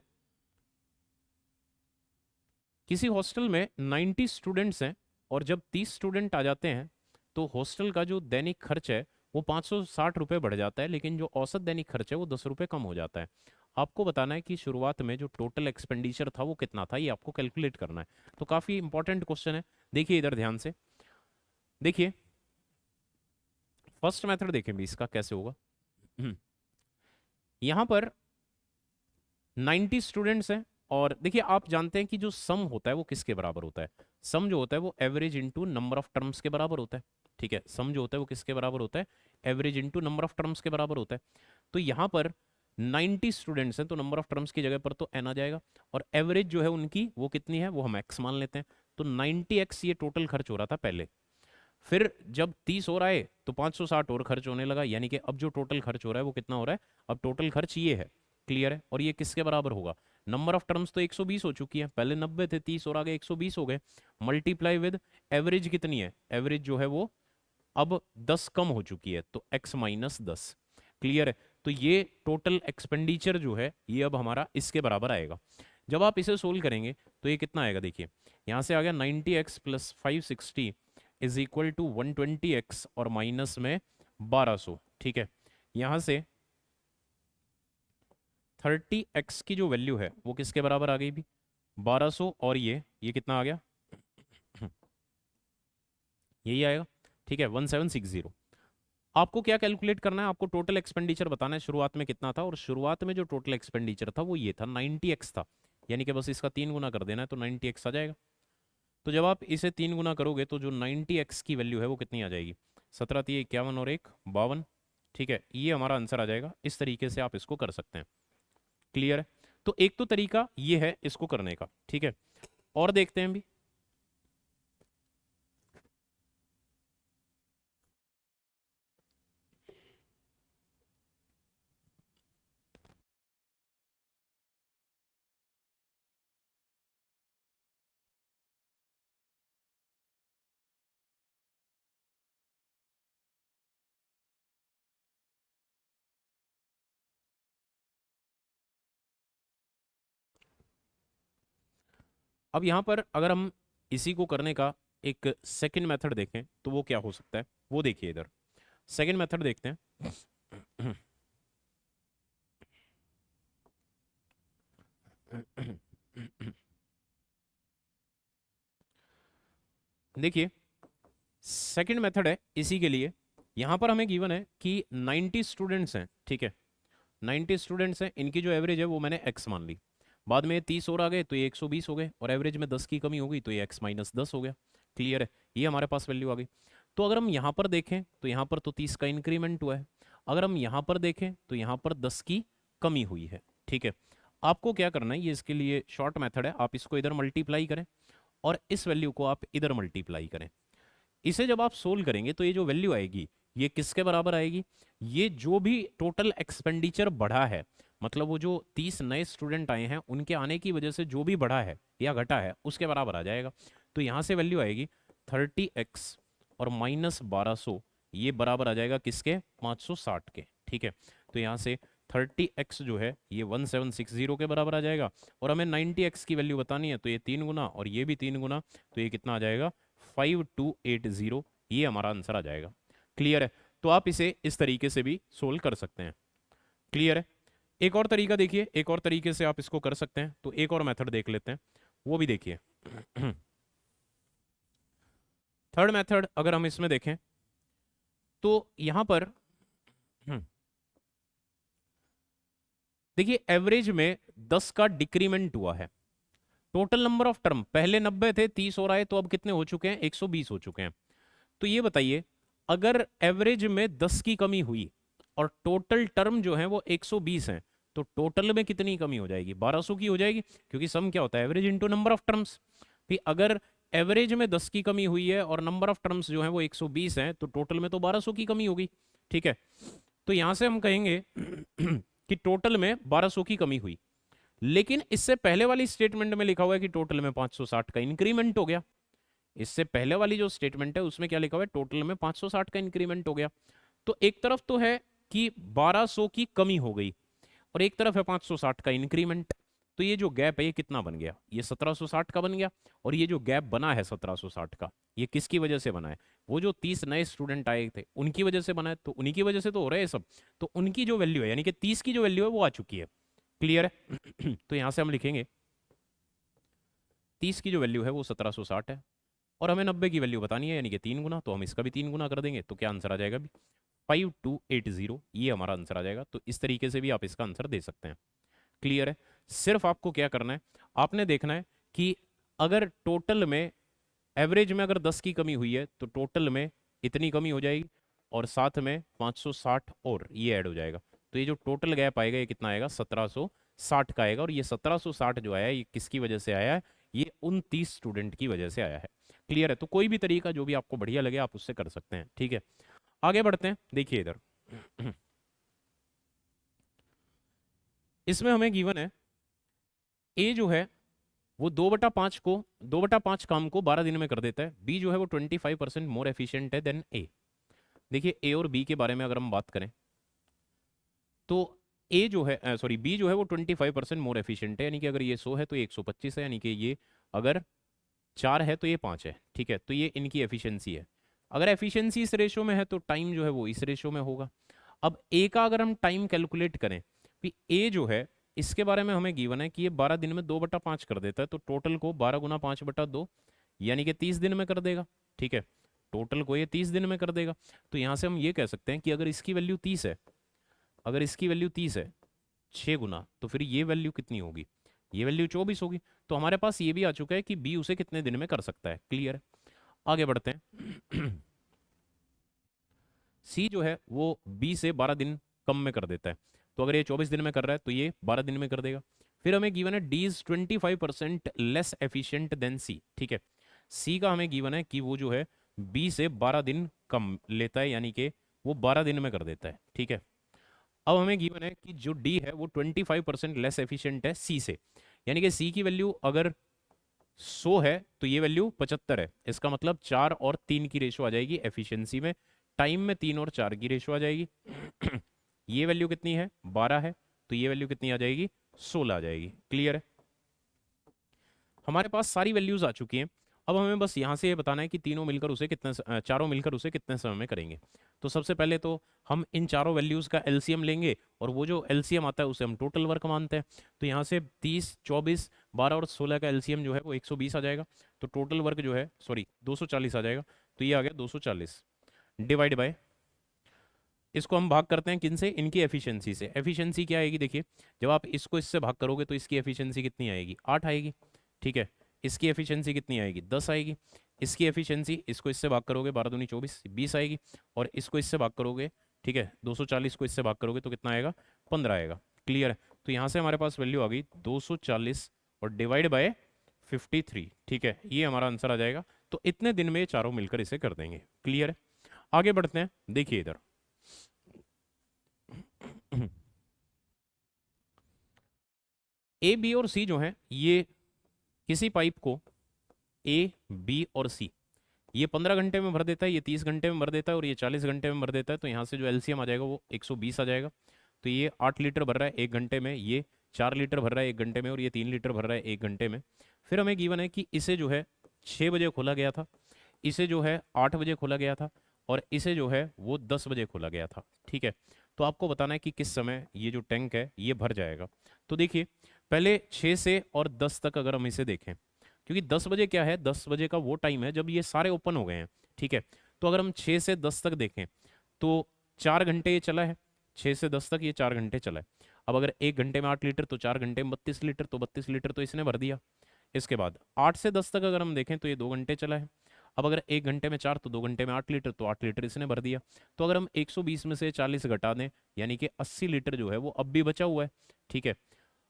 किसी हॉस्टल में 90 स्टूडेंट्स हैं और जब 30 स्टूडेंट आ जाते हैं तो हॉस्टल का जो दैनिक खर्च है वो 560 रुपये बढ़ जाता है, लेकिन जो औसत दैनिक खर्च है वो 10 रुपये कम हो जाता है। आपको बताना है कि शुरुआत में जो टोटल एक्सपेंडिचर था वो कितना था, ये आपको कैलकुलेट करना है। तो काफ़ी इंपॉर्टेंट क्वेश्चन है। देखिए इधर ध्यान से देखिए, फर्स्ट मेथड देखें भी इसका कैसे होगा। यहाँ पर 90 स्टूडेंट्स हैं और देखिए आप जानते हैं कि जो सम होता है वो किसके बराबर होता है? सम जो होता है वो average into number of terms के बराबर होता है। ठीक है, सम जो होता है वो किसके बराबर होता है? Average into number of terms के बराबर होता है। तो यहाँ पर 90 स्टूडेंट्स हैं तो नंबर ऑफ टर्म्स की जगह पर तो n आ जाएगा, और एवरेज जो है उनकी वो कितनी है वो हम x मान लेते हैं। तो 90x ये टोटल खर्च हो रहा था पहले, फिर जब 30 और आए तो 560 और खर्च होने लगा, यानी कि अब जो टोटल खर्च हो रहा है वो कितना हो रहा है? अब टोटल खर्च ये है। क्लियर है? और ये किसके बराबर होगा? नंबर ऑफ टर्म्स तो 120 हो चुकी है, पहले 90 थे, 30 और आगे 120 हो गए, मल्टीप्लाई विद एवरेज कितनी है, एवरेज जो है वो अब 10 कम हो चुकी है, तो x माइनस 10। क्लियर है? तो ये टोटल एक्सपेंडिचर जो है ये अब हमारा इसके बराबर आएगा। जब आप इसे सोल्व करेंगे तो ये कितना आएगा, देखिए यहाँ से आ गया 90x plus 560 is equal to 120x और माइनस में 1200। ठीक है, यहाँ से 30x की जो वैल्यू है वो किसके बराबर आ गई भी, 1200, और ये कितना आ गया यही आएगा। ठीक है, 1760। आपको क्या कैलकुलेट करना है, आपको टोटल एक्सपेंडिचर बताना है शुरुआत में कितना था, और शुरुआत में जो टोटल एक्सपेंडिचर था वो ये था 90x था, यानी कि बस इसका 3 गुना कर देना है तो 90x आ जाएगा। तो जब आप इसे 3 गुना करोगे तो जो 90x की वैल्यू है वो कितनी आ जाएगी, 17 3 51 और 1 52। ठीक है, ये हमारा आंसर आ जाएगा। इस तरीके से आप इसको कर सकते हैं। क्लियर है? तो एक तो तरीका ये है इसको करने का। ठीक है, और देखते हैं भी। अब यहाँ पर अगर हम इसी को करने का एक सेकंड मेथड देखें तो वो क्या हो सकता है, वो देखिए इधर। सेकंड मेथड देखते हैं। देखिए, सेकंड मेथड है इसी के लिए। यहां पर हमें गिवन है कि 90 स्टूडेंट्स हैं। ठीक है, 90 स्टूडेंट्स हैं, इनकी जो एवरेज है वो मैंने x मान ली। बाद में ये 30 और आ गए तो ये 120 हो गए, और एवरेज में 10 की कमी हो गई तो ये x माइनस 10 हो गया। क्लियर है? ये हमारे पास वैल्यू आ गई। तो अगर हम यहाँ पर देखें तो यहाँ पर तो 30 का इंक्रीमेंट हुआ है, अगर हम यहाँ पर देखें तो यहाँ पर 10 की कमी हुई है। ठीक है, आपको क्या करना है, ये इसके लिए शॉर्ट मेथड है, आप इसको इधर मल्टीप्लाई करें और इस वैल्यू को आप इधर मल्टीप्लाई करें। इसे जब आप सोल्व करेंगे तो ये जो वैल्यू आएगी ये किसके बराबर आएगी, ये जो भी टोटल एक्सपेंडिचर बढ़ा है, मतलब वो जो 30 नए स्टूडेंट आए हैं उनके आने की वजह से जो भी बढ़ा है या घटा है उसके बराबर आ जाएगा। तो यहाँ से वैल्यू आएगी 30x और माइनस 1200, ये बराबर आ जाएगा किसके, 560 के। ठीक है, तो यहाँ से 30x जो है ये 1760 के बराबर आ जाएगा, और हमें 90x की वैल्यू बतानी है तो ये 3 गुना और ये भी 3 गुना, तो ये कितना आ जाएगा 5280। ये हमारा आंसर आ जाएगा। क्लियर है? तो आप इसे इस तरीके से भी सोल्व कर सकते हैं। क्लियर है? एक और तरीका देखिए, एक और तरीके से आप इसको कर सकते हैं, तो एक और मेथड देख लेते हैं, वो भी देखिए। थर्ड मेथड अगर हम इसमें देखें तो यहां पर देखिए एवरेज में 10 का डिक्रीमेंट हुआ है। टोटल नंबर ऑफ टर्म पहले 90 थे, 30 और आए तो अब कितने हो चुके हैं, 120 हो चुके हैं। तो ये बताइए, अगर एवरेज में 10 की कमी हुई और टोटल टर्म जो है वो 120 है, तो टोटल में कितनी कमी हो जाएगी, 1200 की हो जाएगी, क्योंकि सम क्या होता है, average into number of terms. भी अगर एवरेज में 10 की कमी हुई है और नंबर ऑफ टर्म्स जो है वो 120 है, तो टोटल में तो 1200 की कमी होगी। ठीक है, तो यहां से हम कहेंगे कि टोटल में 1200 की कमी हुई, लेकिन इससे पहले वाली स्टेटमेंट में लिखा हुआ है कि टोटल में 560 का इंक्रीमेंट हो गया। इससे पहले वाली जो स्टेटमेंट है उसमें क्या लिखा हुआ है, टोटल में 560 का इंक्रीमेंट हो गया। तो एक तरफ तो है कि 1200 की कमी हो गई और एक तरफ है 560 का इंक्रीमेंट, तो ये जो गैप है ये कितना बन गया, ये 1760 का बन गया। और ये जो गैप बना है 1760 का, ये किसकी वजह से बना है, वो जो 30 नए स्टूडेंट आए थे उनकी वजह से बना है, तो उन्हीं की वजह से तो हो रहा है सब। तो उनकी जो वैल्यू है यानी कि 30 की जो वैल्यू है वो आ चुकी है। क्लियर है? तो यहां से हम लिखेंगे 30 की जो वैल्यू है वो 1760 है, और हमें 90 की वैल्यू बतानी है यानी कि 3 गुना, तो हम इसका भी 3 गुना कर देंगे, तो क्या आंसर आ जाएगा भी 5280, ये हमारा आंसर आ जाएगा। तो इस तरीके से भी आप इसका आंसर दे सकते हैं। क्लियर है? सिर्फ आपको क्या करना है, आपने देखना है कि अगर टोटल में एवरेज में अगर 10 की कमी हुई है तो टोटल में इतनी कमी हो जाएगी, और साथ में 560 और ये ऐड हो जाएगा, तो ये जो टोटल गैप आएगा ये कितना आएगा, 1760 का आएगा। और ये 1760 जो आया है ये किसकी वजह से आया है, ये उन 30 स्टूडेंट की वजह से आया है। क्लियर है? तो कोई भी तरीका जो भी आपको बढ़िया लगे आप उससे कर सकते हैं। ठीक है, आगे बढ़ते हैं। देखिए इधर इसमें हमें गिवन है ए जो है वो 2/5 को 2/5 काम को 12 दिन में कर देता है। बी जो है वो 25% मोर एफिशिएंट है देन ए। देखिए ए और बी के बारे में अगर हम बात करें तो ए जो है सॉरी बी जो है वो 25% मोर एफिशिएंट है, यानी कि अगर ये 100 है तो ये 125 है, यानी कि ये अगर 4 है तो ये 5 है। ठीक है, तो ये इनकी एफिशिएंसी है। अगर एफिशिएंसी इस रेशो में है तो टाइम जो है वो इस रेशो में होगा। अब ए का अगर हम टाइम कैलकुलेट करें कि ए जो है इसके बारे में हमें गिवन है कि ये 12 दिन में 2/5 कर देता है, तो टोटल को 12 गुना 5/2 यानी कि 30 दिन में कर देगा। ठीक है, टोटल को ये 30 दिन में कर देगा। तो यहाँ से हम ये कह सकते हैं कि अगर इसकी वैल्यू 30 है, अगर इसकी वैल्यू 30 है 6 गुना, तो फिर ये वैल्यू कितनी होगी? ये वैल्यू 24 होगी। तो हमारे पास ये भी आ चुका है कि बी उसे कितने दिन में कर सकता है। क्लियर है? आगे बढ़ते हैं। सी जो है वो बी से 12 दिन कम में कर देता है। तो अगर ये 24 दिन में कर रहा है तो ये 12 दिन में कर देगा। फिर हमें गिवन है D is 25% less efficient than C. ठीक है, सी का हमें गिवन है कि वो जो है बी से 12 दिन कम लेता है, यानी कि वो 12 दिन में कर देता है। ठीक है, अब हमें गिवन है कि जो डी है वो 25% लेस एफिशिएंट है सी से, यानी कि सी की वैल्यू अगर 100 है तो ये वैल्यू 75 है। इसका मतलब 4 और 3 की रेशो आ जाएगी एफिशिएंसी में। टाइम में 3 और 4 की रेशो आ जाएगी। ये वैल्यू कितनी है? 12 है, तो ये वैल्यू कितनी आ जाएगी? 16 आ जाएगी। क्लियर है? हमारे पास सारी वैल्यूज आ चुकी हैं। अब हमें बस यहाँ से ये बताना है कि तीनों मिलकर उसे चारों मिलकर उसे कितने समय में करेंगे। तो सबसे पहले तो हम इन चारों वैल्यूज का एलसीएम लेंगे, और वो जो एलसीएम आता है उसे हम टोटल वर्क मानते हैं। तो यहाँ से 30, 24, 12 और 16 का एलसीएम जो है वो 120 आ जाएगा। तो टोटल वर्क जो है सॉरी 240 आ जाएगा। तो ये आ गया 240 डिवाइड बाय, इसको हम भाग करते हैं किन से? इनकी एफिशिएंसी से। एफिशिएंसी क्या आएगी? देखिए, जब आप इसको इससे भाग करोगे तो इसकी एफिशिएंसी कितनी आएगी? 8 आएगी। ठीक है, इसकी एफिशिएंसी कितनी आएगी? 10 आएगी। इसकी एफिशिएंसी, इसको इससे भाग करोगे 12 दूनी 24, 20 आएगी। और इसको इससे भाग करोगे, ठीक है, 240 को इससे भाग करोगे तो कितना आएगा? 15 आएगा। क्लियर है? तो यहाँ से हमारे पास वैल्यू आ गई 240 और डिवाइड बाय 53। ठीक है, ये हमारा आंसर आ जाएगा। तो इतने दिन में ये चारों मिलकर इसे कर देंगे। क्लियर है? आगे बढ़ते हैं। देखिए इधर ए बी और सी जो है ये किसी पाइप को ए बी और सी ये 15 घंटे में भर देता है, ये 30 घंटे में भर देता है, और ये 40 घंटे में भर देता है। तो यहाँ से जो एलसीएम आ जाएगा वो 120 आ जाएगा। तो ये 8 लीटर भर रहा है 1 घंटे में, ये 4 लीटर भर रहा है 1 घंटे में, और ये 3 लीटर भर रहा है 1 घंटे में। फिर हमें गिवन है कि इसे जो है 6 बजे खोला गया था, इसे जो है 8 बजे खोला गया था, और इसे जो है वो 10 बजे खोला गया था। ठीक है, तो आपको बताना है कि किस समय ये जो टैंक है ये भर जाएगा। तो देखिए, पहले 6 से और 10 तक अगर हम इसे देखें, क्योंकि 10 बजे क्या है, 10 बजे का वो टाइम है जब ये सारे ओपन हो गए हैं। ठीक है, तो अगर हम 6 से 10 तक देखें तो 4 घंटे ये चला है। 6 से 10 तक ये 4 घंटे चला है। अब अगर 1 घंटे में 8 लीटर तो 4 घंटे में 32 लीटर, तो 32 लीटर तो इसने भर दिया। इसके बाद 8 से 10 तक अगर हम देखें तो ये 2 घंटे चला है। अब अगर 1 घंटे में 4 तो 2 घंटे में 8 लीटर, तो 8 लीटर इसने भर दिया। तो अगर हम 120 में से 40 घटा दें, यानी कि 80 लीटर जो है वो अब भी बचा हुआ है। ठीक है,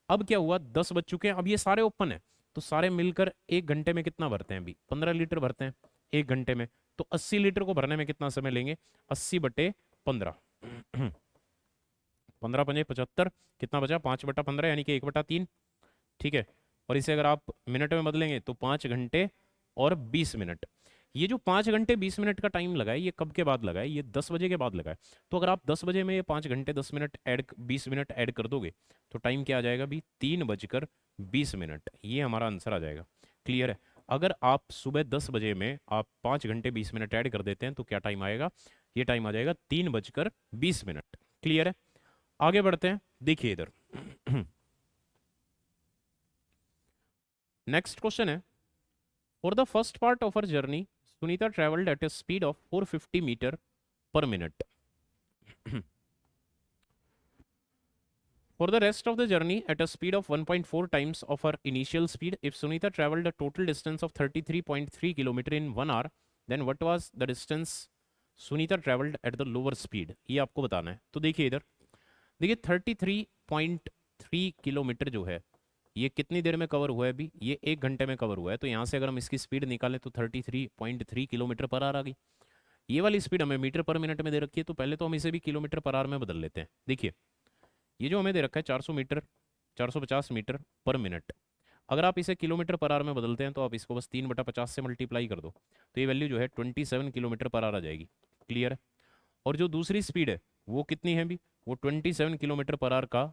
अब क्या हुआ, 10 बज चुके हैं, अब ये सारे ओपन है, तो सारे मिलकर 1 घंटे में कितना भरते हैं? अभी 15 लीटर भरते हैं 1 घंटे में। तो 80 लीटर को भरने में कितना समय लेंगे? 80/15। 15×5 = 75। कितना बचा? 5/15, यानी कि 1/3। ठीक है, और इसे अगर आप मिनट में बदलेंगे तो 5 घंटे और 20 मिनट। ये जो 5 घंटे 20 मिनट का टाइम लगा है ये कब के बाद लगा है? ये 10 बजे के बाद लगा है। तो अगर आप 10 बजे में ये 5 घंटे 10 मिनट ऐड 20 मिनट ऐड कर दोगे तो टाइम क्या आ जाएगा? अभी 3:20। ये हमारा आंसर आ जाएगा। क्लियर है? अगर आप सुबह 10 बजे में आप 5 घंटे 20 मिनट ऐड कर देते हैं तो क्या टाइम आएगा? ये टाइम आ जाएगा 3:20। क्लियर है? आगे बढ़ते हैं। देखिए इधर नेक्स्ट क्वेश्चन है, for the first part of her journey Sunita travelled at a speed of 450 metre per minute. For the rest of the journey at a speed of 1.4 times of her initial speed, if Sunita traveled a total distance of 33.3 km in 1 hour, then what was the distance Sunita traveled at the lower speed? ये आपको बताना है। तो देखिए इधर, देखिए 33.3 kilometre जो है ये कितनी देर में कवर हुआ है? अभी ये 1 घंटे में कवर हुआ है। तो यहाँ से अगर हम इसकी स्पीड निकालें तो 33.3 किलोमीटर पर आवर आ गई। ये वाली स्पीड हमें मीटर पर मिनट में दे रखी है, तो पहले तो हम इसे भी किलोमीटर पर आवर में बदल लेते हैं। देखिए, ये जो हमें दे रखा है 400 मीटर 450 मीटर पर मिनट, अगर आप इसे किलोमीटर पर आवर में बदलते हैं तो आप इसको बस 3/50 से मल्टीप्लाई कर दो, तो ये वैल्यू जो है 27 किलोमीटर पर आवर आ जाएगी। क्लियर है। और जो दूसरी स्पीड है वो कितनी है भी, वो 27 किलोमीटर पर आवर का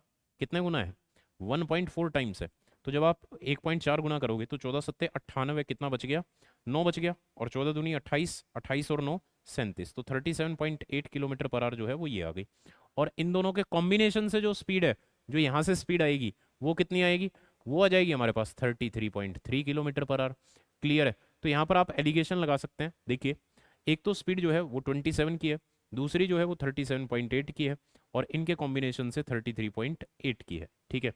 कितने गुना है, 1.4 टाइम्स है। तो जब आप 1.4 गुना करोगे तो 14×7 = 98, कितना बच गया, 9 बच गया। और 14×2 = 28, 28 और 9 = 37, तो 37.8 किलोमीटर पर आवर जो है वो ये आ गई। और इन दोनों के कॉम्बिनेशन से जो स्पीड है, जो यहाँ से स्पीड आएगी वो कितनी आएगी, वो आ जाएगी हमारे पास 33.3 किलोमीटर पर आवर। क्लियर है। तो यहाँ पर आप एलिगेशन लगा सकते हैं। देखिए, एक तो स्पीड जो है वो 27 की है, दूसरी जो है वो 37.8 की है, और इनके कॉम्बिनेशन से 33.8 की है। ठीक है,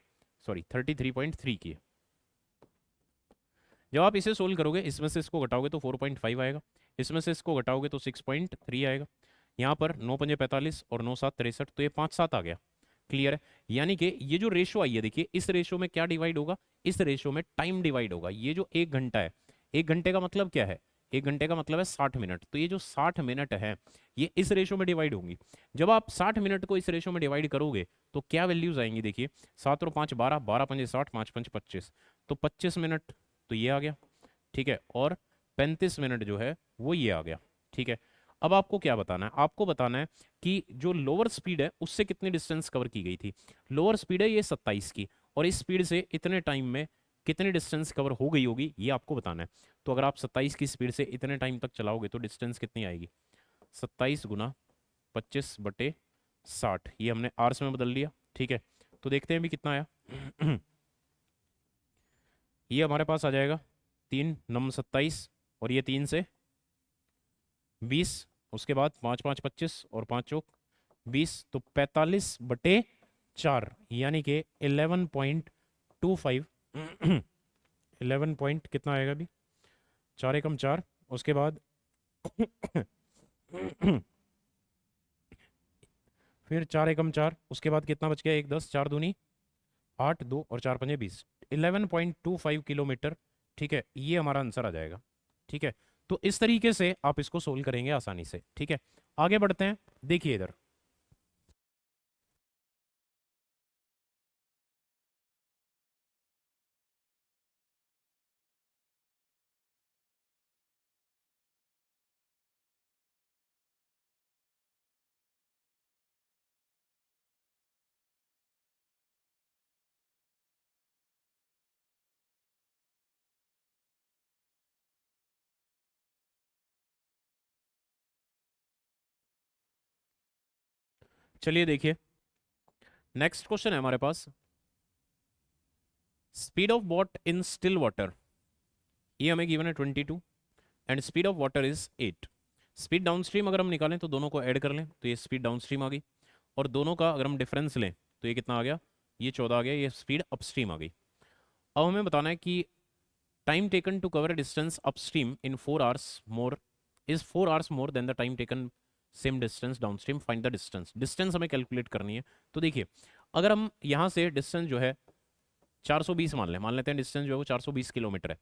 सॉरी 33.3 की है। जब आप इसे सोल्व करोगे, इसमें से इसको घटाओगे तो 4.5 आएगा, इसमें से इसको घटाओगे तो 6.3 आएगा। यहाँ पर 9×5 = 45 और 9×7 = 63, तो ये 5×7 आ गया। क्लियर है। यानी कि ये जो रेशो आई है, देखिए इस रेशो में क्या डिवाइड होगा, इस रेशो में टाइम डिवाइड होगा। ये जो 1 घंटा है, 1 घंटे का मतलब क्या है, 1 घंटे का मतलब है 60 मिनट। तो ये जो 60 मिनट है ये इस रेशो में डिवाइड होंगी। जब आप 60 मिनट को इस रेशो में डिवाइड करोगे तो क्या वैल्यूज आएंगी, देखिए 7 और 5 12, 12×5 = 60, 5×5 = 25, तो 25 मिनट तो ये आ गया। ठीक है। और 35 मिनट जो है वो ये आ गया। ठीक है। अब आपको क्या बताना है, आपको बताना है कि जो लोअर स्पीड है उससे कितनी डिस्टेंस कवर की गई थी। लोअर स्पीड है ये 27 की, और इस स्पीड से इतने टाइम में कितनी डिस्टेंस कवर हो गई होगी ये आपको बताना है। तो अगर आप 27 की स्पीड से इतने टाइम तक चलाओगे तो डिस्टेंस कितनी आएगी, 27 × 25/60, ये हमने आवर्स में बदल लिया। ठीक है। तो देखते हैं अभी कितना आया। ये हमारे पास आ जाएगा 3×9 = 27, और ये 3 से 20, उसके बाद 5×5 = 25 और 5×4 = 20, तो 45/4, यानी कि 11.25। 11 पॉइंट कितना आएगा अभी, 4×1 = 4, उसके बाद फिर 4×1 = 4, उसके बाद कितना बच गया, 1 10, 4×2 = 8, 2 और 4×5 = 20, 11.25 किलोमीटर। ठीक है, ये हमारा आंसर आ जाएगा। ठीक है। तो इस तरीके से आप इसको सोल्व करेंगे आसानी से। ठीक है, आगे बढ़ते हैं। देखिए इधर, चलिए देखिए, नेक्स्ट क्वेश्चन है हमारे पास, speed of boat in still water, ये हमें गिवन है 22, and speed of water is 8। Speed downstream अगर हम निकालें तो दोनों को ऐड कर लें तो ये स्पीड डाउनस्ट्रीम आ गई, और दोनों का अगर हम डिफरेंस लें तो ये कितना आ गया, ये 14 आ गया, ये स्पीड अपस्ट्रीम आ गई। अब हमें बताना है कि time taken to cover distance upstream in 4 hours more is 4 hours more than the time taken same distance downstream, find the distance. Distance हमें कैलकुलेट करनी है। तो देखिए, अगर हम यहाँ से डिस्टेंस जो है 420 मान लेते हैं, डिस्टेंस जो है वो 420 किलोमीटर है।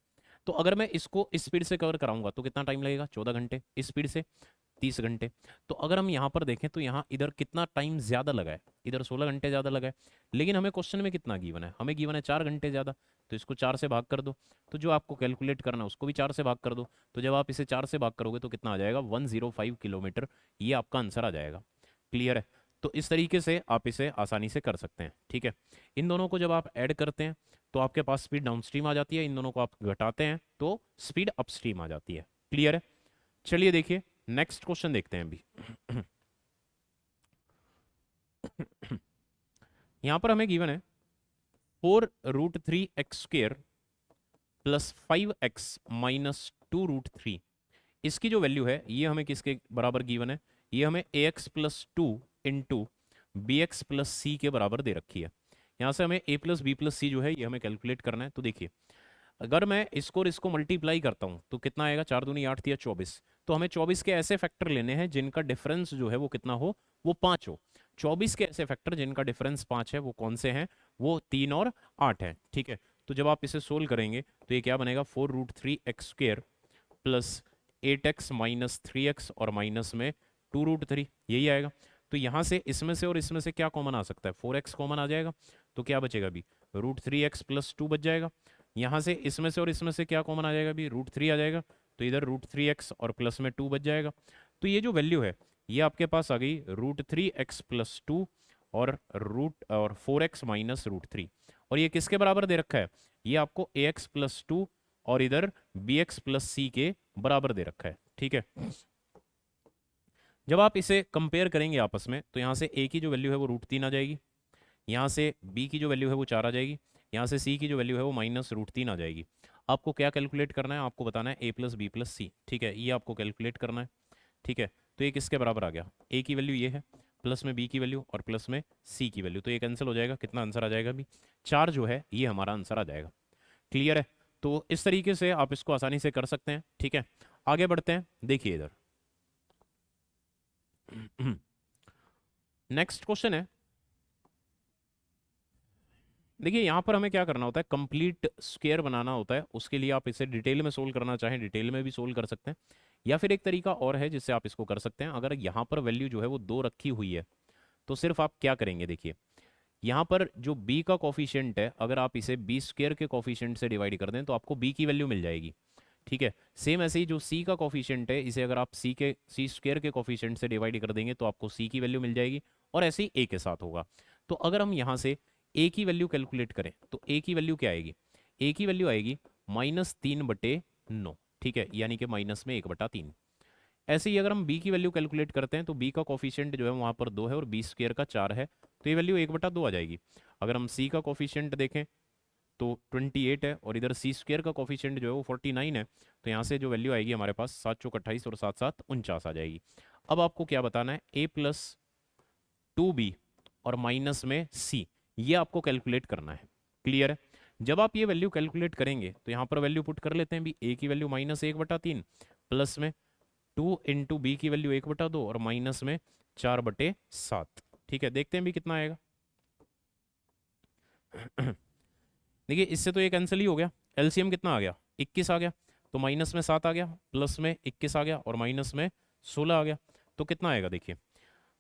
तो अगर मैं इसको इस स्पीड से कवर कराऊंगा तो कितना टाइम लगेगा, 14 घंटे, इस स्पीड से 30 घंटे। तो अगर हम यहाँ पर देखें तो यहाँ इधर कितना टाइम ज़्यादा लगा है, इधर 16 घंटे ज़्यादा लगा है, लेकिन हमें क्वेश्चन में कितना गिवन है, हमें गिवन है 4 घंटे ज़्यादा। तो इसको 4 से भाग कर दो, तो जो आपको कैलकुलेट करना है उसको भी 4 से भाग कर दो। तो जब आप इसे 4 से भाग करोगे तो कितना आ जाएगा, 105 किलोमीटर, ये आपका आंसर आ जाएगा। क्लियर है। तो इस तरीके से आप इसे आसानी से कर सकते हैं। ठीक है। इन दोनों को जब आप ऐड करते हैं तो आपके पास स्पीड डाउनस्ट्रीम आ जाती है, इन दोनों को आप घटाते हैं तो स्पीड अपस्ट्रीम आ जाती है। क्लियर है। चलिए देखिए, नेक्स्ट क्वेश्चन देखते हैं अभी। यहां पर हमें गिवन है 4√3x² + 5x - 2√3। इसकी जो वैल्यू है ये हमें किसके बराबर गिवन है, ये हमें ax + 2 इंटू bx + c के बराबर दे रखी है। यहाँ से हमें a + b + c जो है ये हमें कैलकुलेट करना है। तो देखिए, अगर मैं इसको और इसको मल्टीप्लाई करता हूँ तो कितना आएगा, 4×2 = 8, 24। तो हमें 24 के ऐसे फैक्टर लेने हैं जिनका डिफरेंस जो है वो कितना हो, वो 5 हो। 24 के ऐसे फैक्टर जिनका डिफरेंस 5 है वो कौन से हैं, वो 3 और 8 है। ठीक है। तो जब आप इसे सोल्व करेंगे तो ये क्या बनेगा, 4√3x² + 8x - 3x और माइनस में 2√3, यही आएगा। तो यहाँ से इसमें से और इसमें से क्या कॉमन आ सकता है, 4x कॉमन आ जाएगा। तो क्या बचेगा अभी, √3x + 2 बच जाएगा। यहाँ से इसमें से और इसमें से क्या कॉमन आ जाएगा अभी, √3 आ जाएगा, तो इधर √3x और प्लस में 2 बच जाएगा। तो ये जो वैल्यू है ये आपके पास आ गई √3x+2 और 4x माइनस √3। और ये किसके बराबर दे रखा है, ये आपको ax+2 और इधर bx+c के बराबर दे रखा है। ठीक है, जब आप इसे कंपेयर करेंगे आपस में तो यहाँ से a की जो वैल्यू है वो √3 आ जाएगी, यहाँ से b की जो वैल्यू है वो 4 आ जाएगी, यहाँ से c की जो वैल्यू है वो -√3 आ जाएगी। आपको क्या कैलकुलेट करना है, आपको बताना है a+b+c। ठीक है, ये आपको कैलकुलेट करना है। ठीक है, तो ये किसके बराबर आ गया, a की वैल्यू ये है, प्लस में b की वैल्यू और प्लस में c की वैल्यू, तो ये कैंसिल हो जाएगा। कितना आंसर आ जाएगा अभी, 4 जो है ये हमारा आंसर आ जाएगा। क्लियर है, तो इस तरीके से आप इसको आसानी से कर सकते हैं। ठीक है, आगे बढ़ते हैं, देखिए इधर नेक्स्ट क्वेश्चन है। देखिए यहाँ पर हमें क्या करना होता है, कंप्लीट स्क्वायर बनाना होता है। उसके लिए आप इसे डिटेल में सोल्व करना चाहें डिटेल में भी सोल्व कर सकते हैं, या फिर एक तरीका और है जिससे आप इसको कर सकते हैं। अगर यहाँ पर वैल्यू जो है वो 2 रखी हुई है तो सिर्फ आप क्या करेंगे, देखिए यहाँ पर जो b का कॉफिशिएंट है, अगर आप इसे b² के कॉफिशिएंट से डिवाइड कर दें तो आपको b की वैल्यू मिल जाएगी। ठीक है, सेम ऐसे ही जो c का कॉफिशिएंट है, इसे अगर आप c² के कॉफिशिएंट से डिवाइड कर देंगे तो आपको c की वैल्यू मिल जाएगी, और ऐसे ही a के साथ होगा। तो अगर हम यहाँ से a की वैल्यू कैलकुलेट करें तो a की वैल्यू क्या आएगी, a की वैल्यू आएगी -3/9। ठीक है, यानी कि माइनस में 1/3। ऐसे ही अगर हम b की वैल्यू कैलकुलेट करते हैं तो b का कॉफिशिएंट जो है वहाँ पर 2 है और b² का 4 है, तो ये वैल्यू 1/2 आ जाएगी। अगर हम c का कॉफिशिएंट देखें तो 28 है और इधर c² का कॉफिशिएंट जो है वो 49 है, तो यहाँ से जो वैल्यू आएगी हमारे पास 7 चौक 28 और 7 7 49 आ जाएगी। अब आपको क्या बताना है, a+2b और माइनस में c, ये आपको कैलकुलेट करना है। क्लियर है, जब आप ये वैल्यू कैलकुलेट करेंगे तो यहाँ पर वैल्यू पुट कर लेते हैं भी, a की वैल्यू -1/3 प्लस में 2 इंटू बी की वैल्यू 1/2 और माइनस में 4/7। ठीक है, देखते हैं भी कितना आएगा। देखिए इससे तो ये कैंसिल ही हो गया, एलसीएम कितना आ गया, 21 आ गया, तो माइनस में 7 आ गया, प्लस में 21 आ गया और माइनस में 16 आ गया, तो कितना आएगा देखिए,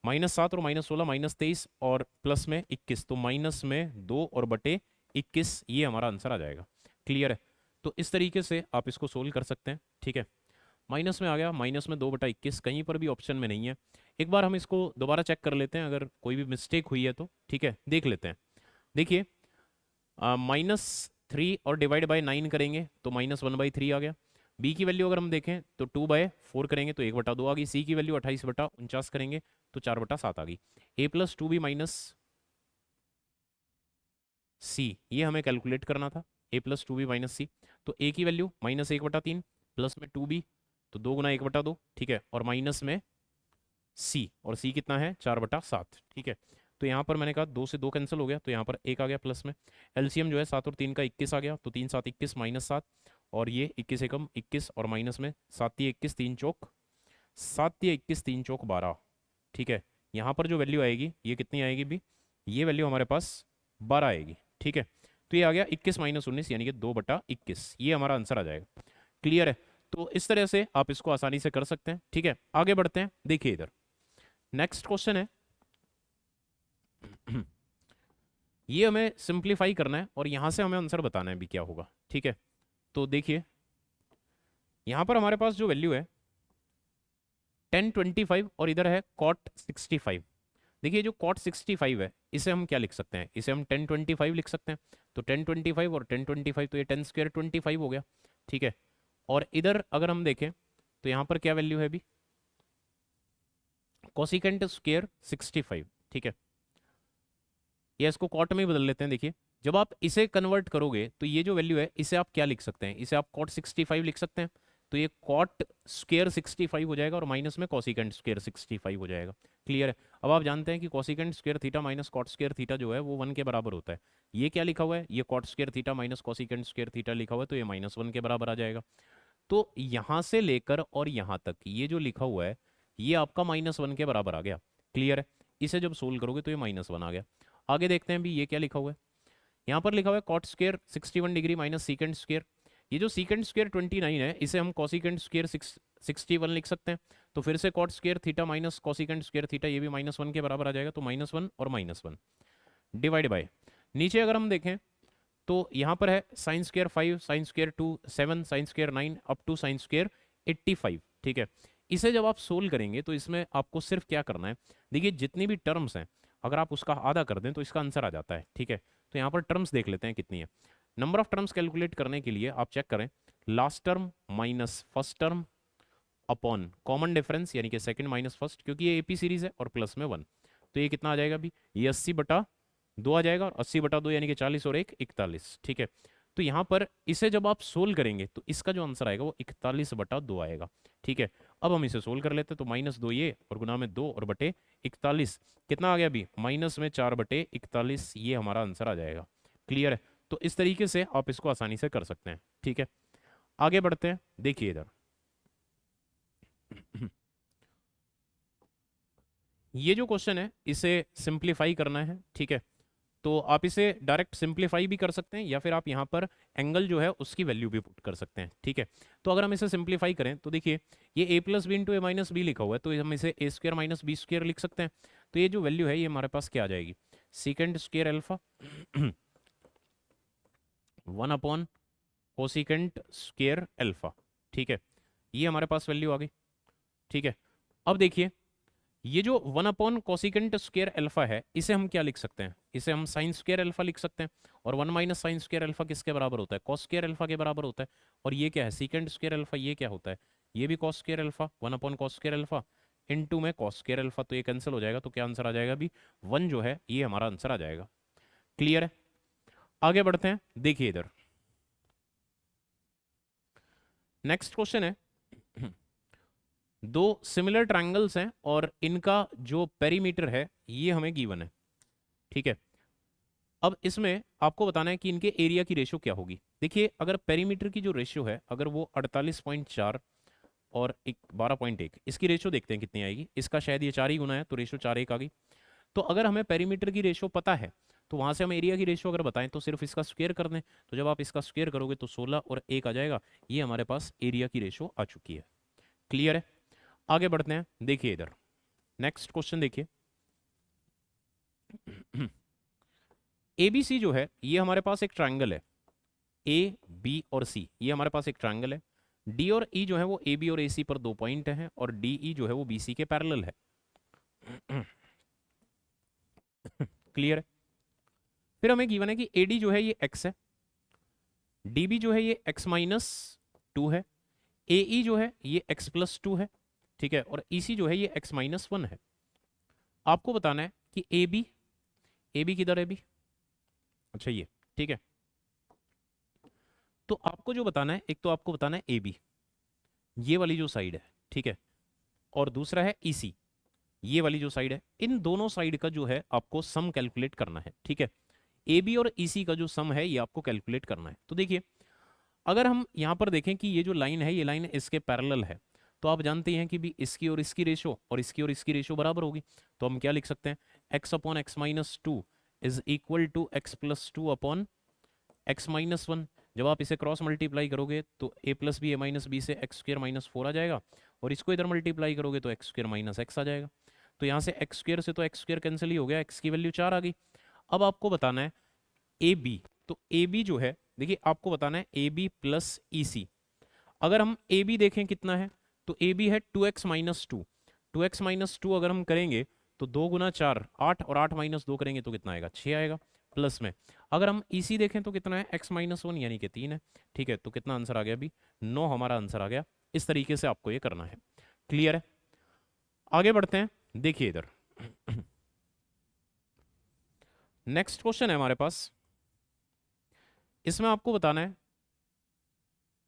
-7 और -16 -23 और प्लस में 21, तो माइनस में 2 और बटे 21, ये हमारा आंसर आ जाएगा। क्लियर है, तो इस तरीके से आप इसको सोल्व कर सकते हैं। ठीक है, माइनस में आ गया, -2/21, कहीं पर भी ऑप्शन में नहीं है। एक बार हम इसको दोबारा चेक कर लेते हैं, अगर कोई भी मिस्टेक हुई है तो। ठीक है, देख लेते हैं। देखिए -3 और डिवाइड बाय 9 करेंगे तो -1/3 आ गया। b की वैल्यू अगर हम देखें तो 2/4 करेंगे तो 1/2 आ गई। c की वैल्यू 28/49 करेंगे तो 4/7 आ गई। a+2b माइनस c, ये हमें कैलकुलेट करना था, a+2b माइनस c। तो a की वैल्यू -1/3 प्लस में 2b, तो 2 गुना 1/2। ठीक है, और माइनस में c, और c कितना है 4/7। ठीक है, तो यहाँ पर मैंने कहा 2 से 2 कैंसिल हो गया, तो यहाँ पर 1 आ गया प्लस में। एलसीएम जो है 7 और 3 का 21 आ गया, तो 3 7 21 -7, और ये 21 एकम 21 और माइनस में 7 3 21 3 चौक 7 3 21 3 चौक 12। ठीक है, यहाँ पर जो वैल्यू आएगी ये कितनी आएगी भी, ये वैल्यू हमारे पास 12 आएगी। ठीक है, तो ये आ गया 21 - 19 यानी कि 2/21, ये हमारा आंसर आ जाएगा। क्लियर है, तो इस तरह से आप इसको आसानी से कर सकते हैं। ठीक है, आगे बढ़ते हैं, देखिए इधर नेक्स्ट क्वेश्चन है। ये हमें सिंप्लीफाई करना है और यहां से हमें आंसर बताना है भी क्या होगा। ठीक है, तो देखिए यहां पर हमारे पास जो वैल्यू है 1025 और इधर है cot 65। देखिए जो cot 65 है इसे हम क्या लिख सकते हैं, इसे हम 1025 लिख सकते हैं। तो 1025 और 1025, तो ये 10² 25 हो गया। ठीक है, और इधर अगर हम देखें तो यहाँ पर क्या वैल्यू है अभी, कोसिकेंट स्क्वायर 65। ठीक है, या इसको कॉट में ही बदल लेते हैं। देखिए जब आप इसे कन्वर्ट करोगे तो ये जो वैल्यू है इसे आप क्या लिख सकते हैं, इसे आप cot 65 लिख सकते हैं। तो ये cot स्क्वायर 65 हो जाएगा और माइनस में कोसिकेंट स्क्वायर 65 हो जाएगा। क्लियर है, अब आप जानते हैं कि cosecant square theta minus cot square theta जो है वो 1 के बराबर होता है। ये क्या लिखा हुआ है, ये cot square theta minus cosecant square theta लिखा हुआ है, तो ये -1 के बराबर आ जाएगा। तो यहाँ से लेकर और यहाँ तक ये जो लिखा हुआ है ये आपका -1 के बराबर आ गया। क्लियर है, इसे जब सोल्व करोगे तो ये -1 आ गया। आगे देखते हैं भी ये क्या लिखा हुआ है, यहाँ पर लिखा हुआ है cot square 61 degree minus secant square. ये जो सीकेंट स्क्वायर 29 है इसे हम कोसिकेंट स्क्वायर 61 लिख सकते हैं। तो फिर से cot square theta minus cosecant square theta, ये भी -1 के बराबर आ जाएगा, तो -1 और -1 डिवाइड बाय, नीचे अगर हम देखें तो यहाँ पर है sine square 5, sine square 2 7, sine square 9 up to sine square 85। ठीक है, इसे जब आप सोल्व करेंगे तो इसमें आपको सिर्फ क्या करना है, देखिए जितनी भी टर्म्स हैं अगर आप उसका आधा कर दें तो इसका आंसर आ जाता है। ठीक है, तो यहाँ पर टर्म्स देख लेते हैं कितनी है। नंबर ऑफ टर्म्स कैलकुलेट करने के लिए आप चेक करें, last term minus first term upon common difference यानी कि सेकंड माइनस फर्स्ट, क्योंकि ये एपी सीरीज है और प्लस में 1, तो ये कितना आ जाएगा अभी, ये 80/2 आ जाएगा, और 80/2 यानी कि 40 और 1 41। ठीक है, तो यहाँ पर इसे जब आप सोल्व करेंगे तो इसका जो आंसर आएगा वो 41/2 आएगा। ठीक है, अब हम इसे सोल्व कर लेते हैं, तो -2 ये और गुना में 2 और बटे 41 कितना आ गया अभी, -4/41 ये हमारा आंसर आ जाएगा। क्लियर है, तो इस तरीके से आप इसको आसानी से कर सकते हैं। ठीक है, आगे बढ़ते हैं, देखिए इधर ये जो क्वेश्चन है इसे सिंप्लीफाई करना है। ठीक है, तो आप इसे डायरेक्ट सिंप्लीफाई भी कर सकते हैं या फिर आप यहाँ पर एंगल जो है उसकी वैल्यू भी पुट कर सकते हैं। ठीक है, तो अगर हम इसे सिंप्लीफाई करें तो देखिए ये a plus B into A minus B लिखा हुआ है, तो हम इसे A square minus B square लिख सकते हैं। तो ये जो वैल्यू है ये हमारे पास क्या आ जाएगी, secant square alpha 1 upon cosecant square alpha. ठीक है, ये हमारे पास वैल्यू आ गई। ठीक है, अब देखिए ये जो 1 अपॉन कोसिकेंट स्क्वायर अल्फा है इसे हम क्या लिख सकते हैं, इसे हम साइन स्क्वायर अल्फा लिख सकते हैं, और 1 माइनस साइन स्क्वायर अल्फा किसके बराबर होता है, कॉस स्क्वायर अल्फा के बराबर होता है। और ये क्या है, सीकेंट स्क्वायर अल्फा, ये क्या होता है, ये भी cos square alpha, 1 upon cos square alpha into में कॉस स्क्वायर अल्फा, तो ये कैंसिल हो जाएगा, तो क्या आंसर आ जाएगा अभी, 1 जो है ये हमारा आंसर आ जाएगा। क्लियर है, आगे बढ़ते हैं, देखिए इधर नेक्स्ट क्वेश्चन है दो सिमिलर ट्रायंगल्स हैं और इनका जो पेरीमीटर है ये हमें गिवन है। ठीक है, अब इसमें आपको बताना है कि इनके एरिया की रेशो क्या होगी। देखिए अगर पेरीमीटर की जो रेशो है अगर वो 48.4 और 12.1, इसकी रेशो देखते हैं कितनी आएगी, इसका शायद ये 4 ही गुना है तो रेशो 4:1 आ गई। तो अगर हमें पेरीमीटर की रेशो पता है तो वहां से हम एरिया की रेशो अगर बताएं तो सिर्फ इसका स्क्वायर कर दें, तो जब आप इसका स्क्वायर करोगे तो 16 और 1 आ जाएगा, ये हमारे पास एरिया की रेशो आ चुकी है। क्लियर है, आगे बढ़ते हैं, देखिए इधर नेक्स्ट क्वेश्चन देखिए ABC जो है ये हमारे पास एक ट्रायंगल है, ए बी और सी ये हमारे पास एक ट्रायंगल है। डी और ई जो है वो ए बी और ए सी पर 2 पॉइंट हैं और डी ई जो है वो बी सी के पैरेलल है। क्लियर है, फिर हमें गिवन है कि ए डी जो है ये एक्स है, डी बी जो है ये x-2 है, ए ई जो है ये x+2 है। ठीक है, और ई सी जो है ये x-1 है। आपको बताना है कि ए बी किधर है बी, अच्छा ये। ठीक है, तो आपको जो बताना है, एक तो आपको बताना है ए बी ये वाली जो साइड है, ठीक है, और दूसरा है ई सी ये वाली जो साइड है, इन दोनों साइड का जो है आपको सम कैलकुलेट करना है। ठीक है, ए बी और ई सी का जो सम है ये आपको कैलकुलेट करना है। तो देखिए अगर हम यहाँ पर देखें कि ये जो लाइन है ये लाइन इसके पैरेलल है, तो आप जानते हैं कि भी इसकी और इसकी रेशो और इसकी और इसकी रेशो बराबर होगी, तो हम क्या लिख सकते हैं, x/x-2 is equal to x+2 upon x-1। जब आप इसे क्रॉस मल्टीप्लाई करोगे तो a plus B A minus B से x² - 4 आ जाएगा, और इसको इधर मल्टीप्लाई करोगे तो x² - x आ जाएगा। तो यहाँ से x² से तो x² कैंसिल ही हो गया, x की वैल्यू 4 आ गई। अब आपको बताना है ए बी, तो ए बी जो है देखिए आपको बताना है ए बी प्लस ई सी। अगर हम ए बी देखें कितना है, तो ए बी है 2x-2, 2x-2 अगर हम करेंगे तो 2 गुना 4 8, और 8 - 2 करेंगे तो कितना आएगा, 6 आएगा प्लस में। अगर हम ई सी देखें तो कितना है, x-1 यानी कि 3 है। ठीक है, तो कितना आंसर आ गया अभी, 9 हमारा आंसर आ गया। इस तरीके से आपको ये करना है। क्लियर है, आगे बढ़ते हैं, देखिए इधर नेक्स्ट क्वेश्चन है हमारे पास, इसमें आपको बताना है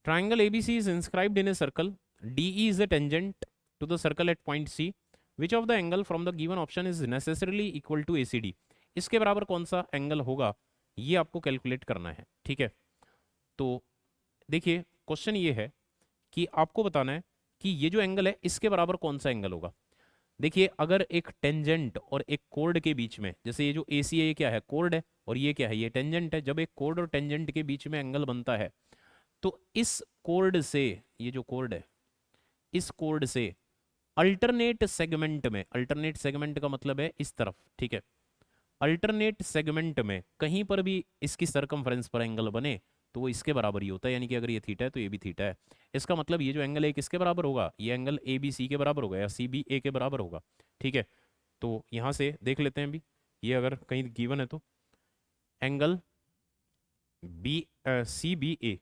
triangle ABC is inscribed in a circle, DE is a tangent to the circle at point C, which of the angle from the given option is necessarily equal to ACD। इसके बराबर कौन सा एंगल होगा ये आपको calculate करना है। ठीक है, तो देखिए क्वेश्चन ये है कि आपको बताना है कि ये जो एंगल है इसके बराबर कौन सा एंगल होगा। देखिए अगर एक टेंजेंट और एक कोर्ड के बीच में, जैसे ये जो AC है ये क्या है, कोर्ड है, और ये क्या है, ये टेंजेंट है, जब एक कोर्ड और टेंजेंट के बीच में एंगल बनता है तो इस कोर्ड से, ये जो कोर्ड है इस कोर्ड से अल्टरनेट सेगमेंट में, अल्टरनेट सेगमेंट का मतलब है इस तरफ, ठीक है, अल्टरनेट सेगमेंट में कहीं पर भी इसकी सरकमफ्रेंस पर एंगल बने तो वो इसके बराबर ही होता है, यानी कि अगर ये थीटा है तो ये भी थीटा है। इसका मतलब ये जो एंगल है किसके बराबर होगा, ये एंगल ए बी सी के बराबर होगा या सी बी ए के बराबर होगा। ठीक है, तो यहाँ से देख लेते हैं अभी, ये अगर कहीं गिवन है तो एंगल बी सी बी ए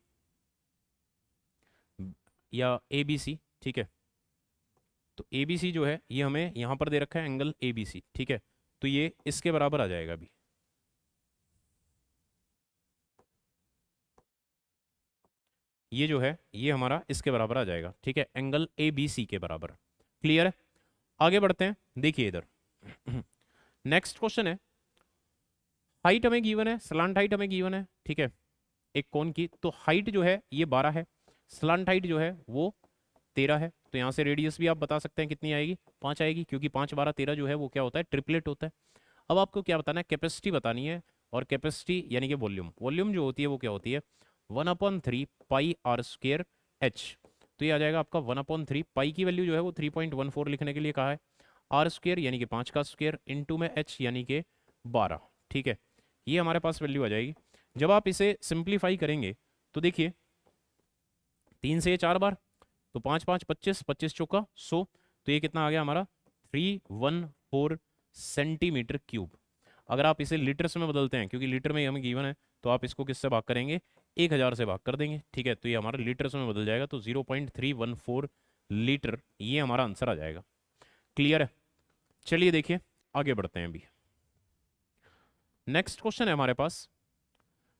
या ए बी सी, ठीक है, तो ए बी सी जो है ये हमें यहाँ पर दे रखा है एंगल ए बी सी, ठीक है, तो ये इसके बराबर आ जाएगा अभी, ये जो है ये हमारा इसके बराबर आ जाएगा, ठीक है, एंगल ए बी सी के बराबर। क्लियर है, आगे बढ़ते हैं, देखिए इधर नेक्स्ट क्वेश्चन है, हाइट हमें गिवन है, स्लांट हाइट हमें गिवन है, ठीक है, एक कोन की, तो हाइट जो है ये 12 है, स्लांट हाइट जो है वो 13 है, तो यहाँ से रेडियस भी आप बता सकते हैं कितनी आएगी, 5 आएगी, क्योंकि 5 12 13 जो है वो क्या होता है, ट्रिपलेट होता है। अब आपको क्या बताना है, कैपेसिटी बतानी है, और कैपेसिटी यानी कि वॉल्यूम, वॉल्यूम जो होती है वो क्या होती है, 1/3 पाई आर स्क्वेयर एच, तो ये आ जाएगा आपका 1/3, पाई की वैल्यू जो है वो 3.14 लिखने के लिए कहा है, आर स्क्वेयर यानी कि 5 का स्क्वेयर इंटू में एच यानी कि 12, ठीक है, ये हमारे पास वैल्यू आ जाएगी। जब आप इसे सिंप्लीफाई करेंगे तो देखिए 3 से ये 4 बार, तो 5 5 25, 25 चौका 100, तो ये कितना आ गया हमारा 314 सेंटीमीटर क्यूब। अगर आप इसे लीटर्स में बदलते हैं, क्योंकि लीटर में हमें गिवन है, तो आप इसको किससे भाग करेंगे, 1000 से भाग कर देंगे, ठीक है, तो ये हमारा लीटर्स में बदल जाएगा, तो 0.314 लीटर ये हमारा आंसर आ जाएगा। क्लियर है, चलिए देखिए आगे बढ़ते हैं अभी। नेक्स्ट क्वेश्चन है हमारे पास,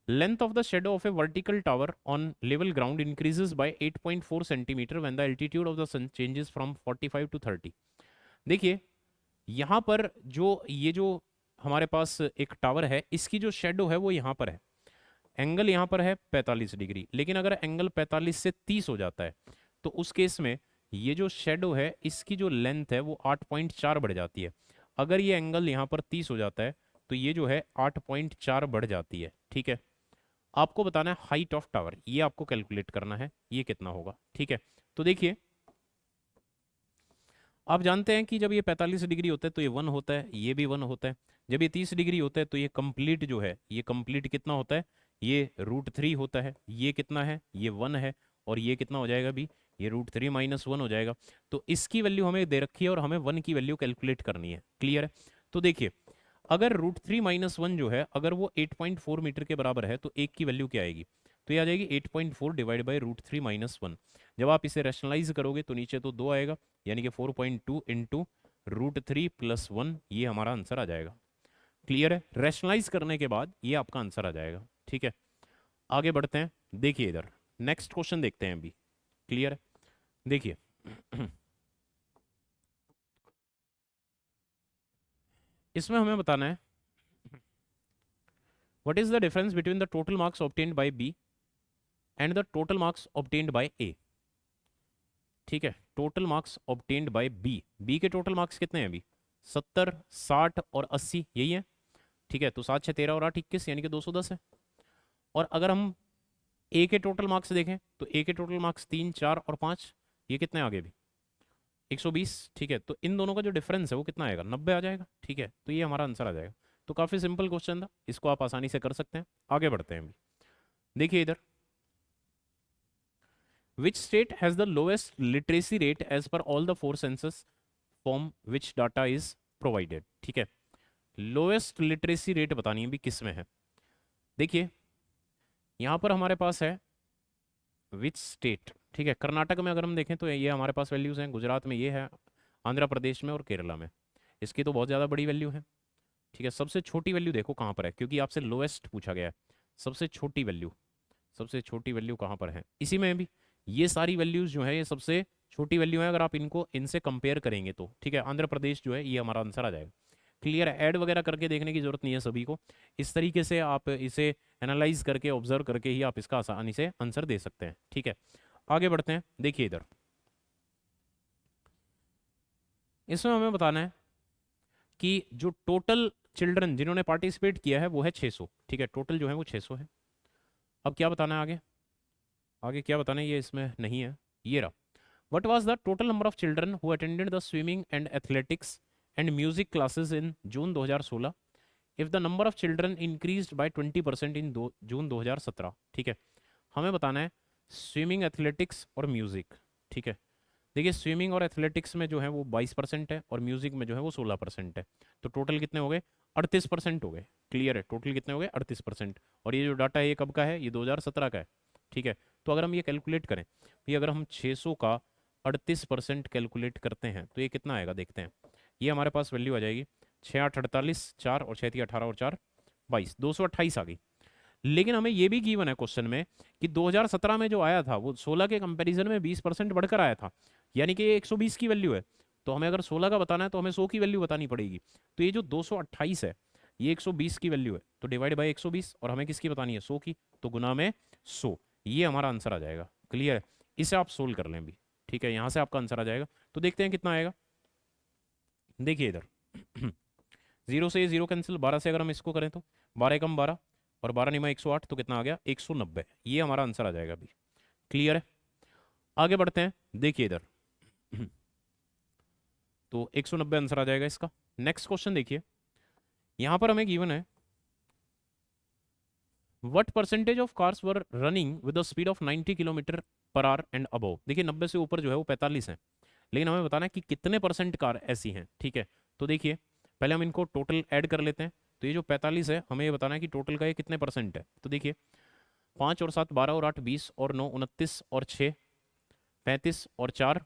length of the shadow of a vertical tower on level ground increases by 8.4 centimeter when the altitude of the sun changes from 45 to 30। देखिए यहाँ पर जो ये जो हमारे पास एक टावर है, इसकी जो शेडो है वो यहाँ पर है, एंगल यहाँ पर है 45 डिग्री, लेकिन अगर एंगल 45 से 30 हो जाता है तो उस केस में ये जो शेडो है इसकी जो लेंथ है वो 8.4 बढ़ जाती है। अगर ये एंगल यहाँ पर 30 हो जाता है तो ये जो है 8.4 बढ़ जाती है, ठीक है। आपको बताना है हाइट ऑफ टावर, ये आपको कैलकुलेट करना है ये कितना होगा, ठीक है। तो देखिए आप जानते हैं कि जब ये 45 डिग्री होता है तो ये 1 होता है, ये भी 1 होता है, जब ये 30 डिग्री होता है तो ये कंप्लीट जो है ये कंप्लीट कितना होता है, ये √3 होता है, ये कितना है, ये 1 है, और ये कितना हो जाएगा भी, ये √3 - 1 हो जाएगा। तो इसकी वैल्यू हमें दे रखी है और हमें 1 की वैल्यू कैलकुलेट करनी है। क्लियर है, तो देखिए अगर √3 - 1 जो है अगर वो 8.4 मीटर के बराबर है तो एक की वैल्यू क्या आएगी, तो ये आ जाएगी 8.4 डिवाइड बाई √3 - 1। जब आप इसे रैशनलाइज करोगे तो नीचे तो 2 आएगा, यानी कि 4.2 इंटू √3 + 1, ये हमारा आंसर आ जाएगा। क्लियर है, रैशनलाइज करने के बाद ये आपका आंसर आ जाएगा, ठीक है। आगे बढ़ते हैं, देखिए इधर नेक्स्ट क्वेश्चन देखते हैं अभी। क्लियर है, देखिए इसमें हमें बताना है what is the difference between the total marks obtained by B and the total marks obtained by A. ठीक है, total marks obtained by B, B के टोटल मार्क्स कितने हैं अभी, 70 60 और 80 यही है, ठीक है, तो 7 6 13 और 8 21 यानी कि 210 है। और अगर हम ए के टोटल मार्क्स देखें तो ए के टोटल मार्क्स 3 4 और 5, ये कितने आगे भी 120, ठीक है, तो इन दोनों का जो डिफरेंस है वो कितना आएगा, 90 आ जाएगा, ठीक है, तो ये हमारा आंसर आ जाएगा। तो काफ़ी सिंपल क्वेश्चन था, इसको आप आसानी से कर सकते हैं। आगे बढ़ते हैं अभी, देखिए इधर which state has the lowest literacy rate as per all the 4 census from which data is provided। ठीक है, लोएस्ट लिटरेसी रेट बतानी है भी किस में है। देखिए यहाँ पर हमारे पास है विच स्टेट, ठीक है, कर्नाटक में अगर हम देखें तो ये हमारे पास वैल्यूज़ हैं, गुजरात में ये है, आंध्र प्रदेश में और केरला में, इसकी तो बहुत ज़्यादा बड़ी वैल्यू है, ठीक है। सबसे छोटी वैल्यू देखो कहाँ पर है, क्योंकि आपसे लोएस्ट पूछा गया है, सबसे छोटी वैल्यू, सबसे छोटी वैल्यू कहाँ पर है, इसी में भी ये सारी वैल्यूज़ जो है ये सबसे छोटी वैल्यू है, अगर आप इनको इनसे कंपेयर करेंगे तो, ठीक है, आंध्र प्रदेश जो है ये हमारा आंसर आ जाएगा। क्लियर है, ऐड वगैरह करके देखने की जरूरत नहीं है सभी को, इस तरीके से आप इसे एनालाइज करके ऑब्जर्व करके ही आप इसका आसानी से आंसर दे सकते हैं, ठीक है। आगे बढ़ते हैं, देखिए इधर इसमें हमें बताना है कि जो टोटल चिल्ड्रन जिन्होंने पार्टिसिपेट किया है वो है 600, ठीक है, टोटल जो है वो 600 है। अब क्या बताना है आगे, आगे क्या बताना है ये इसमें नहीं है, ये रहा, what was the total number of children who attended the swimming and athletics and music classes in June 2016 if the number of children increased by 20% इन जून 2017। ठीक है, हमें बताना है स्विमिंग, एथलेटिक्स और म्यूजिक। ठीक है, देखिए स्विमिंग और एथलेटिक्स में जो है वो 22% है और म्यूजिक में जो है वो 16% है। तो टोटल कितने हो गए? 38% हो गए। क्लियर है, टोटल कितने हो गए? 38%। और ये जो डाटा है ये कब का है? ये 2017 का है। ठीक है, तो अगर हम ये कैलकुलेट करें, ये अगर हम 600 का 38% कैलकुलेट करते हैं तो ये कितना आएगा देखते हैं। ये हमारे पास वैल्यू आ जाएगी 6 8 48, 4 और 6 3 18 और 4 22, 228 आ गई। लेकिन हमें ये भी गिवन है क्वेश्चन में कि 2017 में जो आया था वो 16 के कंपैरिजन में 20% बढ़कर आया था, यानी कि ये 120 की वैल्यू है। तो हमें अगर 16 का बताना है तो हमें 100 की वैल्यू बतानी पड़ेगी। तो ये जो 228 है ये 120 की वैल्यू है, तो डिवाइड बाई 120, और हमें किसकी बतानी है? 100 की, तो गुना में 100। ये हमारा आंसर आ जाएगा। क्लियर है, इसे आप सोल्व कर लें भी। ठीक है, यहाँ से आपका आंसर आ जाएगा। तो देखते हैं कितना आएगा। देखिए इधर 0 से 0 कैंसिल, 12 से अगर हम इसको करें तो 12 कम 12 और 12 निमा 108, तो कितना आ गया? 190। ये हमारा आंसर आ जाएगा अभी। क्लियर है, आगे बढ़ते हैं। देखिए इधर तो 190 आंसर आ जाएगा इसका। नेक्स्ट क्वेश्चन देखिए, यहां पर हमें गिवन है what percentage of cars were running with the speed of 90 kilometre per hour and above. देखिए 90 से ऊपर जो है वो 45 है, लेकिन हमें बताना है कि कितने परसेंट कार ऐसी हैं। ठीक है, तो देखिए पहले हम इनको टोटल ऐड कर लेते हैं। तो ये जो 45 है हमें ये बताना है कि टोटल का ये कितने परसेंट है। तो देखिए 5 और 7 12 और 8 20 और 9 29 और 6 35 और 4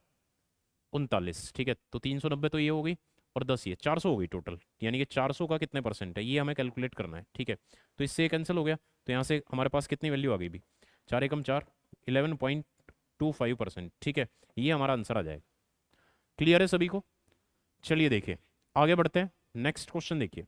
39। ठीक है, तो 390 तो ये हो गई और 10 ये 400 हो गई टोटल, यानी कि 400 का कितने परसेंट है ये हमें कैलकुलेट करना है। ठीक है, तो इससे कैंसिल हो गया, तो यहाँ से हमारे पास कितनी वैल्यू आ गई भी? 4 एकम 4, 11.25%। ठीक है, ये हमारा आंसर आ जाएगा। क्लियर है सभी को? चलिए देखिए आगे बढ़ते हैं। नेक्स्ट क्वेश्चन देखिए,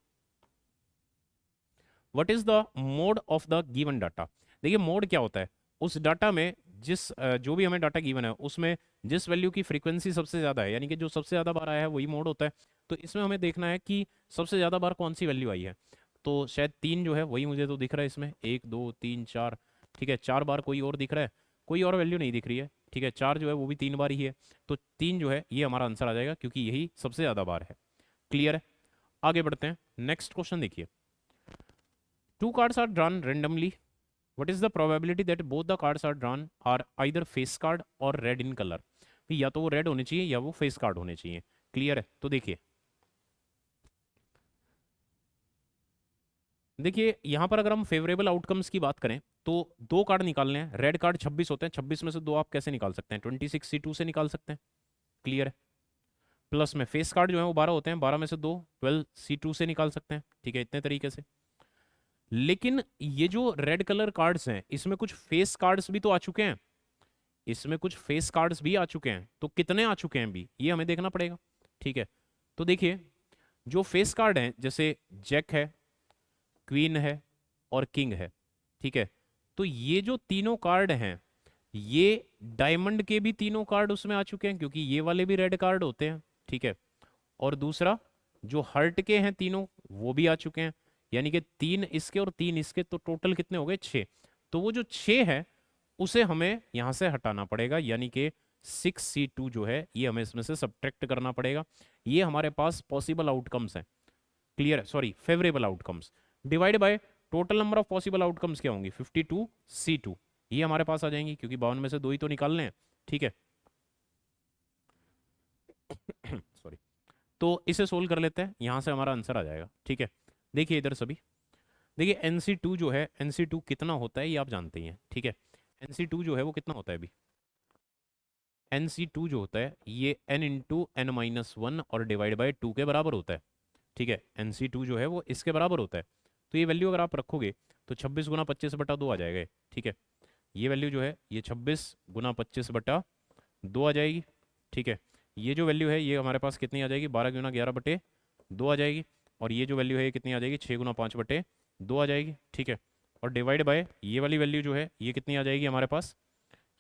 what is the mode of the given data. देखिए मोड क्या होता है? उस डाटा में जिस जो भी हमें डाटा गिवन है उसमें जिस वैल्यू की फ्रीक्वेंसी सबसे ज़्यादा है, यानी कि जो सबसे ज़्यादा बार आया है वही मोड होता है। तो इसमें हमें देखना है कि सबसे ज़्यादा बार कौन सी वैल्यू आई है। तो शायद 3 जो है वही मुझे तो दिख रहा है इसमें, 1 2 3 4। ठीक है, 4 बार कोई और दिख रहा है, कोई और वैल्यू नहीं दिख रही है। ठीक है, 4 जो है वो भी 3 बार ही है, तो 3 जो है ये हमारा आंसर आ जाएगा क्योंकि यही सबसे ज़्यादा बार है। क्लियर है, आगे बढ़ते हैं। नेक्स्ट क्वेश्चन देखिए, two cards are drawn randomly. What is the probability that both the cards are drawn are either face card or red in color? भी या तो वो रेड होने चाहिए या वो फेस कार्ड होने चाहिए। क्लियर है, तो देखिए देखिए यहाँ पर अगर हम फेवरेबल आउटकम्स की बात करें तो 2 कार्ड निकालने हैं। रेड कार्ड 26 होते हैं, 26 में से 2 आप कैसे निकाल सकते हैं? 26C2 से निकाल सकते हैं। क्लियर है, प्लस में फेस कार्ड जो है वो 12 होते हैं, 12 में से 2 12C2 से निकाल सकते हैं। ठीक है, इतने तरीके से। लेकिन ये जो रेड कलर कार्ड्स हैं इसमें कुछ फेस कार्ड्स भी तो आ चुके हैं, इसमें कुछ फेस कार्ड्स भी आ चुके हैं, तो कितने आ चुके हैं भी ये हमें देखना पड़ेगा। ठीक है, तो देखिए जो फेस कार्ड हैं जैसे जैक है, क्वीन है और किंग है। ठीक है, तो ये जो तीनों कार्ड हैं ये डायमंड के भी तीनों कार्ड उसमें आ चुके हैं क्योंकि ये वाले भी रेड कार्ड होते हैं। ठीक है, और दूसरा जो हर्ट के हैं तीनों वो भी आ चुके हैं, यानी कि 3 इसके और 3 इसके, तो टोटल कितने हो गए? 6। तो वो जो 6 है उसे हमें यहां से हटाना पड़ेगा, यानी कि 6C2 जो है ये हमें इसमें से सब्ट्रैक्ट करना पड़ेगा। ये हमारे पास पॉसिबल आउटकम्स हैं। क्लियर है, sorry favourable outcomes divide by total number of possible outcomes क्या होंगी? 52C2 ये हमारे पास आ जाएंगी क्योंकि 52 में से 2 ही तो निकालने हैं। ठीक है सॉरी, तो इसे सोल्व कर लेते हैं, यहां से हमारा आंसर आ जाएगा। ठीक है, देखिए इधर सभी देखिए NC2 जो है NC2 कितना होता है ये आप जानते ही हैं। ठीक है, NC2 जो है वो कितना होता है अभी? NC2 जो होता है ये n×n-1 और डिवाइड बाय 2 के बराबर होता है। ठीक है, NC2 जो है वो इसके बराबर होता है। तो ये वैल्यू अगर आप रखोगे तो 26 गुना 25/2 आ जाएगा। ठीक है, ये वैल्यू जो है ये 26 गुना 25/2 आ जाएगी। ठीक है, ये जो वैल्यू है ये हमारे पास कितनी आ जाएगी? 12 गुना 11/2 आ जाएगी। और ये जो वैल्यू है ये कितनी आ जाएगी? 6 गुना 5/2 आ जाएगी। ठीक है, और डिवाइड बाय ये वाली वैल्यू जो है ये कितनी आ जाएगी हमारे पास?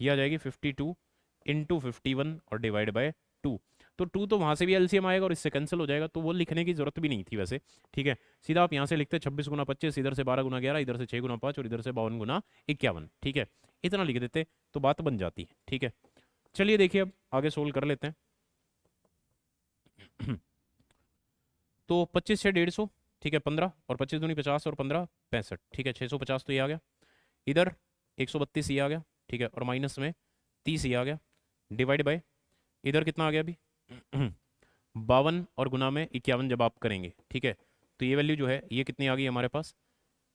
ये आ जाएगी 52×51 और डिवाइड बाय 2। तो 2 तो वहाँ से भी एलसीएम आएगा और इससे कैंसिल हो जाएगा, तो वो लिखने की जरूरत भी नहीं थी वैसे। ठीक है, सीधा आप यहाँ से लिखते 26 गुना 25, इधर से 12 गुना 11, इधर से 6 गुना 5 और इधर से 52 गुना 51। ठीक है, इतना लिख देते तो बात बन जाती है। ठीक है, चलिए देखिए अब आगे सोल्व कर लेते हैं तो 25 से 150 ठीक है 15 और 25 दूनी 50 और 15 65, ठीक है 650 तो ये आ गया। इधर 132 ये आ गया, ठीक है, और माइनस में 30 ये आ गया, डिवाइड बाय इधर कितना आ गया अभी 52 और गुना में 51 जब आप करेंगे, ठीक है, तो ये वैल्यू जो है ये कितनी आ गई हमारे पास,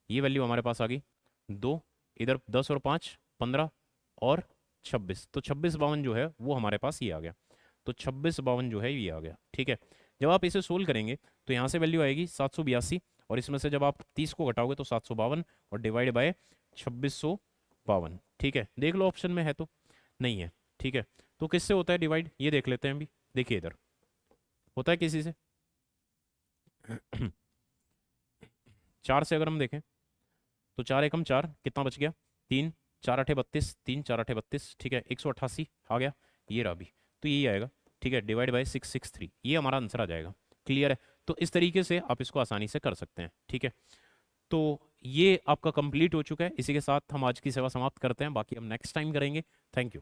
ये वैल्यू हमारे पास आ गई 2, इधर 10 और 5 15 और 26, तो 26 52 जो है वो हमारे पास ये आ गया, तो 26 52 जो है ये आ गया, ठीक है। जब आप इसे सोल्व करेंगे तो यहाँ से वैल्यू आएगी 782, और इसमें से जब आप 30 को घटाओगे तो 752 और डिवाइड बाय 2652, ठीक है, देख लो ऑप्शन में है तो नहीं है, ठीक है। तो किससे होता है डिवाइड ये देख लेते हैं अभी, देखिए इधर होता है किसी से 4 से अगर हम देखें तो 4 एकम 4 कितना बच गया 3, 4 8 32, 3 4 8 32, ठीक है 188 आ गया, ये रहा भी, तो यही आएगा, ठीक है, डिवाइड बाय 663, ये हमारा आंसर आ जाएगा। क्लियर है, तो इस तरीके से आप इसको आसानी से कर सकते हैं, ठीक है। तो ये आपका कंप्लीट हो चुका है, इसी के साथ हम आज की सेवा समाप्त करते हैं, बाकी हम नेक्स्ट टाइम करेंगे। Thank you.